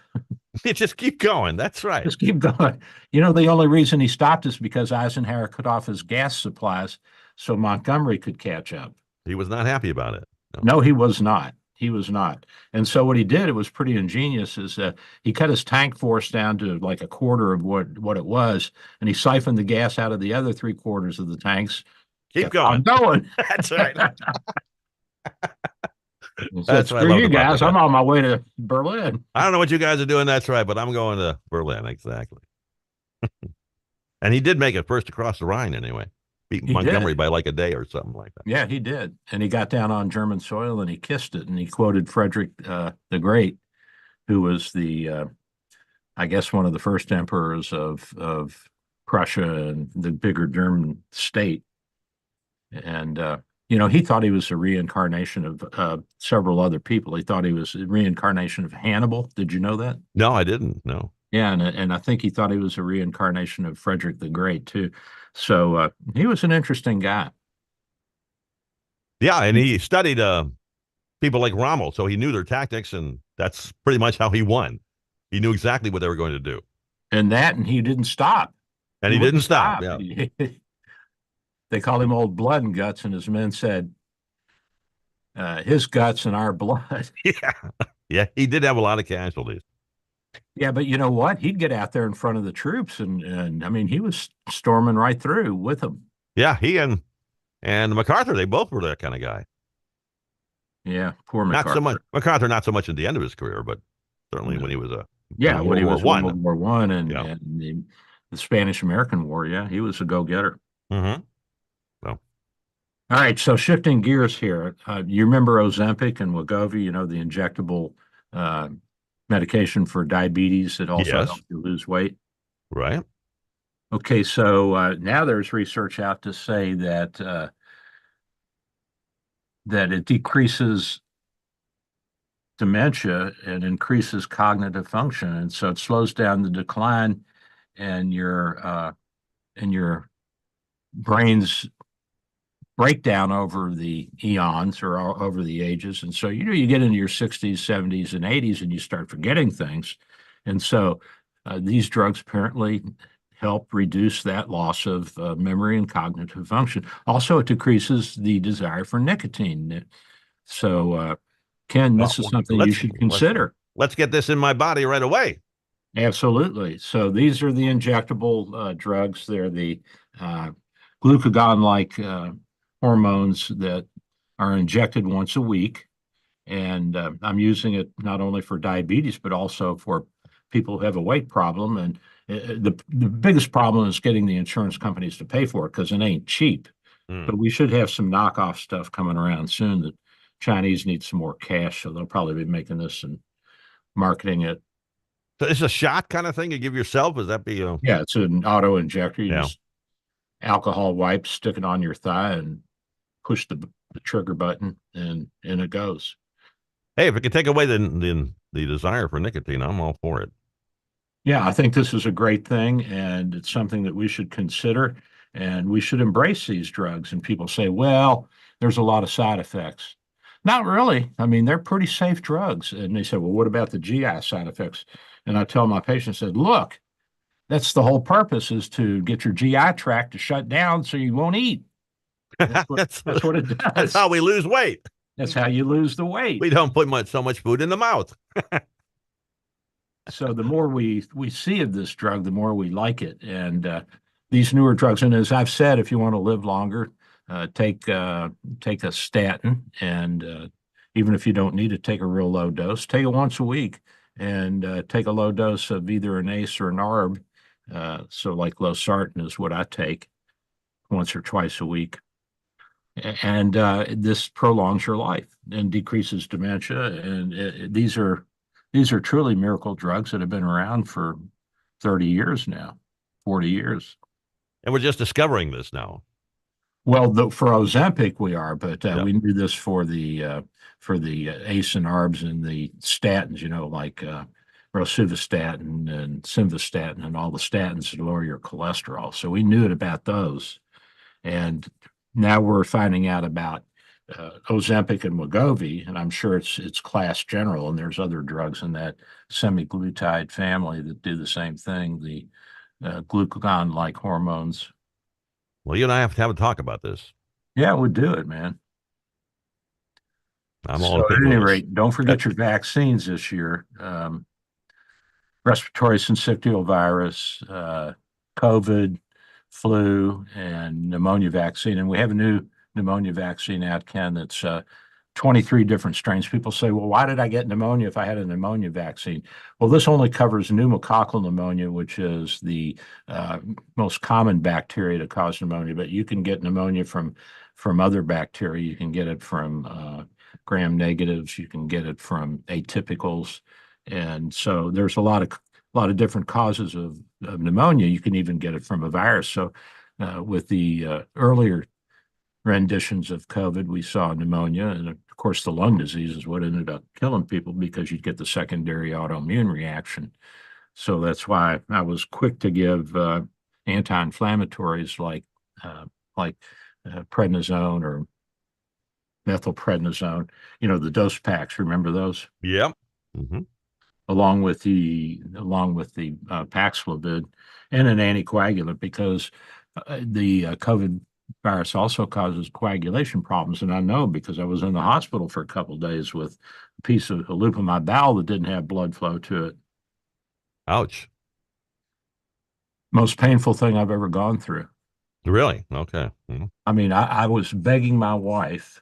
You just keep going. That's right. Just keep going. The only reason he stopped is because Eisenhower cut off his gas supplies so Montgomery could catch up. He was not happy about it. No, he was not. He was not. And so what he did, it was pretty ingenious, is he cut his tank force down to like a quarter of what it was, and he siphoned the gas out of the other 3/4 of the tanks. Keep going. I'm going. That's right. That's what you guys. I'm on my way to Berlin. I don't know what you guys are doing. That's right, but I'm going to Berlin. Exactly. And he did make it first across the Rhine anyway. Beat Montgomery by like a day or something like that. Yeah, he did. And he got down on German soil and he kissed it. And he quoted Frederick the Great, who was I guess, one of the first emperors of Prussia and the bigger German state. And, he thought he was a reincarnation of several other people. He thought he was a reincarnation of Hannibal. Did you know that? No, I didn't. No. Yeah, and I think he thought he was a reincarnation of Frederick the Great, too. So he was an interesting guy. Yeah, and he studied people like Rommel, so he knew their tactics, and that's pretty much how he won. He knew exactly what they were going to do. And he didn't stop. And he didn't stop. Yeah. They called him Old Blood and Guts, and his men said, his guts and our blood. Yeah, he did have a lot of casualties. Yeah, but you know what? He'd get out there in front of the troops, and I mean, he was storming right through with them. Yeah, he and MacArthur, they both were that kind of guy. Yeah, poor MacArthur. Not so much MacArthur, not so much at the end of his career, but certainly when he was when he was World War One and the Spanish American War. Yeah, he was a go-getter. Mm-hmm. Well, all right. So shifting gears here, you remember Ozempic and Wegovy? The injectable medication for diabetes that also helps you lose weight. Right. Okay, so now there's research out to say that it decreases dementia and increases cognitive function, and so it slows down the decline in your brain's breakdown over the eons or over the ages. And so, you get into your 60s, 70s, and 80s, and you start forgetting things. And so these drugs apparently help reduce that loss of memory and cognitive function. Also, it decreases the desire for nicotine. So, Ken, this is something you should consider. Let's get this in my body right away. Absolutely. So these are the injectable drugs. They're the glucagon-like hormones that are injected once a week. And I'm using it not only for diabetes, but also for people who have a weight problem. And the biggest problem is getting the insurance companies to pay for it because it ain't cheap. But we should have some knockoff stuff coming around soon. The Chinese need some more cash, so they'll probably be making this and marketing it. So it's a shot kind of thing you give yourself? Would that be? Yeah, it's an auto injector. You just alcohol wipes, stick it on your thigh, and push the trigger button, and it goes. Hey, if it could take away the desire for nicotine, I'm all for it. Yeah, I think this is a great thing, and it's something that we should consider, and we should embrace these drugs. And people say, well, there's a lot of side effects. Not really. I mean, they're pretty safe drugs. And they say, well, what about the GI side effects? And I tell my patients, said, look, that's the whole purpose, is to get your GI tract to shut down so you won't eat. That's what it does. That's how we lose weight. That's how you lose the weight. We don't put so much food in the mouth. So the more we see of this drug, the more we like it. And these newer drugs, and as I've said, if you want to live longer, take a statin, and even if you don't need to take a real low dose, take it once a week, and take a low dose of either an ACE or an ARB. So like losartan is what I take once or twice a week. And this prolongs your life and decreases dementia. And these are truly miracle drugs that have been around for 30 years now, 40 years. And we're just discovering this now. Well, for Ozempic we are, but we knew this for the ACE and ARBs and the statins, like rosuvastatin and simvastatin and all the statins that lower your cholesterol. So we knew it about those. And now we're finding out about Ozempic and Wegovy, and I'm sure it's class general, and there's other drugs in that semaglutide family that do the same thing, the glucagon-like hormones. Well, you and I have to have a talk about this. Yeah, we'll do it, man. I'm all at any rate, don't forget your vaccines this year. Respiratory syncytial virus, COVID, flu, and pneumonia vaccine. And we have a new pneumonia vaccine out, Ken, that's 23 different strains. People say, well, why did I get pneumonia if I had a pneumonia vaccine? Well, this only covers pneumococcal pneumonia, which is the most common bacteria to cause pneumonia, but you can get pneumonia from other bacteria. You can get it from gram negatives. You can get it from atypicals. And so there's a lot of different causes of pneumonia. You can even get it from a virus. So with the earlier renditions of COVID, we saw pneumonia, and of course the lung disease is what ended up killing people because you'd get the secondary autoimmune reaction. So that's why I was quick to give anti-inflammatories like prednisone or methylprednisone, the dose packs. Remember those? Yep. Mm-hmm. Along with the Paxlovid and an anticoagulant, because the COVID virus also causes coagulation problems. And I know because I was in the hospital for a couple of days with a loop of my bowel that didn't have blood flow to it. Ouch. Most painful thing I've ever gone through. Really? Okay. Mm-hmm. I mean, I was begging my wife,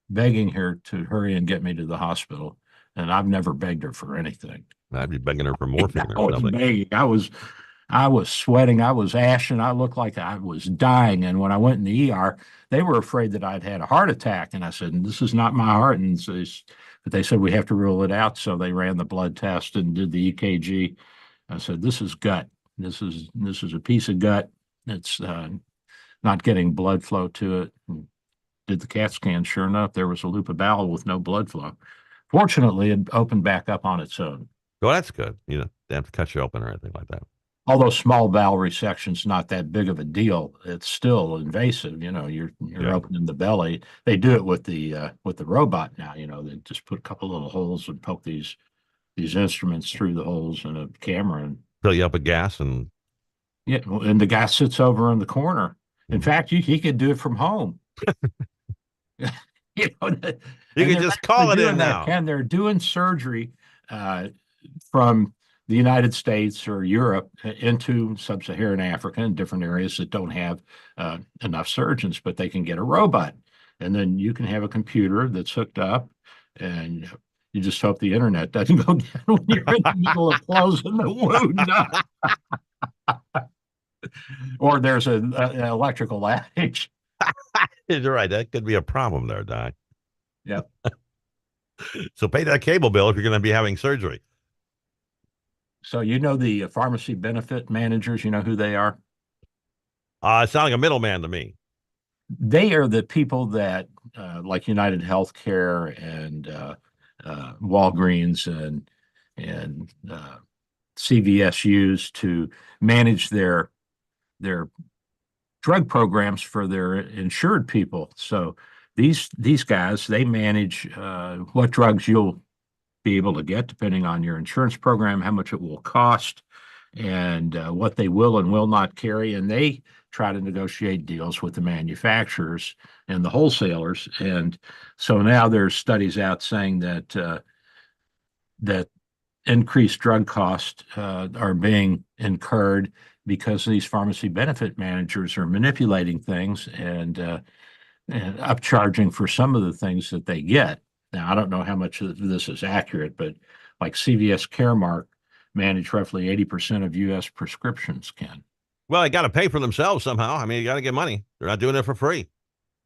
begging her to hurry and get me to the hospital. And I've never begged her for anything. I'd be begging her for morphine I or was something. begging. I was sweating. I was ashen. I looked like I was dying. And when I went in the ER, they were afraid that I'd had a heart attack. And I said, this is not my heart. And so but they said, we have to rule it out. So they ran the blood test and did the EKG. I said, this is gut. This is a piece of gut. It's not getting blood flow to it. And did the CAT scan. Sure enough, there was a loop of bowel with no blood flow. Fortunately, it opened back up on its own. Well, that's good. They have to cut you open or anything like that. Although small bowel resection's not that big of a deal, it's still invasive. You're opening the belly. They do it with the robot now. They just put a couple little holes and poke these instruments through the holes in a camera and fill you up with gas and and the guy sits over in the corner. In fact, he could do it from home. You can just call it in now. And they're doing surgery from the United States or Europe into sub-Saharan Africa and different areas that don't have enough surgeons, but they can get a robot. And then you can have a computer that's hooked up, and you just hope the internet doesn't go down when you're in the middle of closing the wound. Or there's an electrical outage. You're right. That could be a problem there, Doc. Yep. So pay that cable bill if you're going to be having surgery. So the pharmacy benefit managers, you know who they are? It sounds like a middleman to me. They are the people that, like United Healthcare and Walgreens and CVS use to manage their drug programs for their insured people. So these guys, they manage what drugs you'll be able to get depending on your insurance program, how much it will cost, and what they will and will not carry. And they try to negotiate deals with the manufacturers and the wholesalers. And so now there's studies out saying that that increased drug costs are being incurred because these pharmacy benefit managers are manipulating things and upcharging for some of the things that they get. Now, I don't know how much of this is accurate, but like CVS Caremark manage roughly 80% of U.S. prescriptions, Ken. Well, they got to pay for themselves somehow. I mean, you got to get money. They're not doing it for free.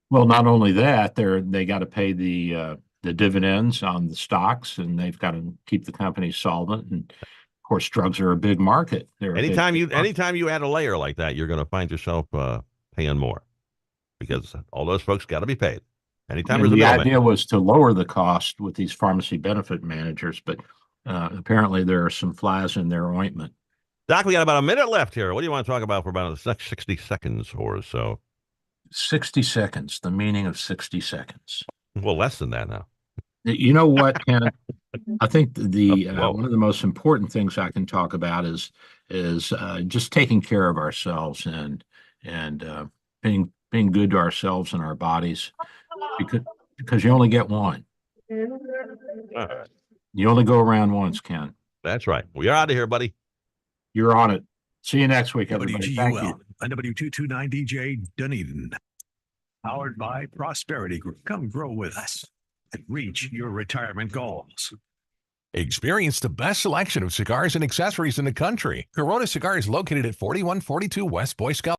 Well, not only that, they got to pay the dividends on the stocks, and they've got to keep the company solvent. And of course, drugs are a big market. Anytime you add a layer like that, you're going to find yourself paying more because all those folks got to be paid. Anytime And there's a the middleman. idea was to lower the cost with these pharmacy benefit managers, but apparently there are some flies in their ointment. Doc, we got about a minute left here. What do you want to talk about for about the next 60 seconds or so? 60 seconds, the meaning of 60 seconds. Well, less than that now. You know what, Ken? I think Whoa. one of the most important things I can talk about is just taking care of ourselves and being good to ourselves and our bodies because you only get one. All right. You only go around once, Ken. That's right. We are out of here, buddy. You're on it. See you next week, everybody. Thank you. WGUL on W229 DJ Dunedin. Powered by Prosperity Group. Come grow with us and reach your retirement goals. Experience the best selection of cigars and accessories in the country. Corona Cigar is located at 4142 West Boy Scout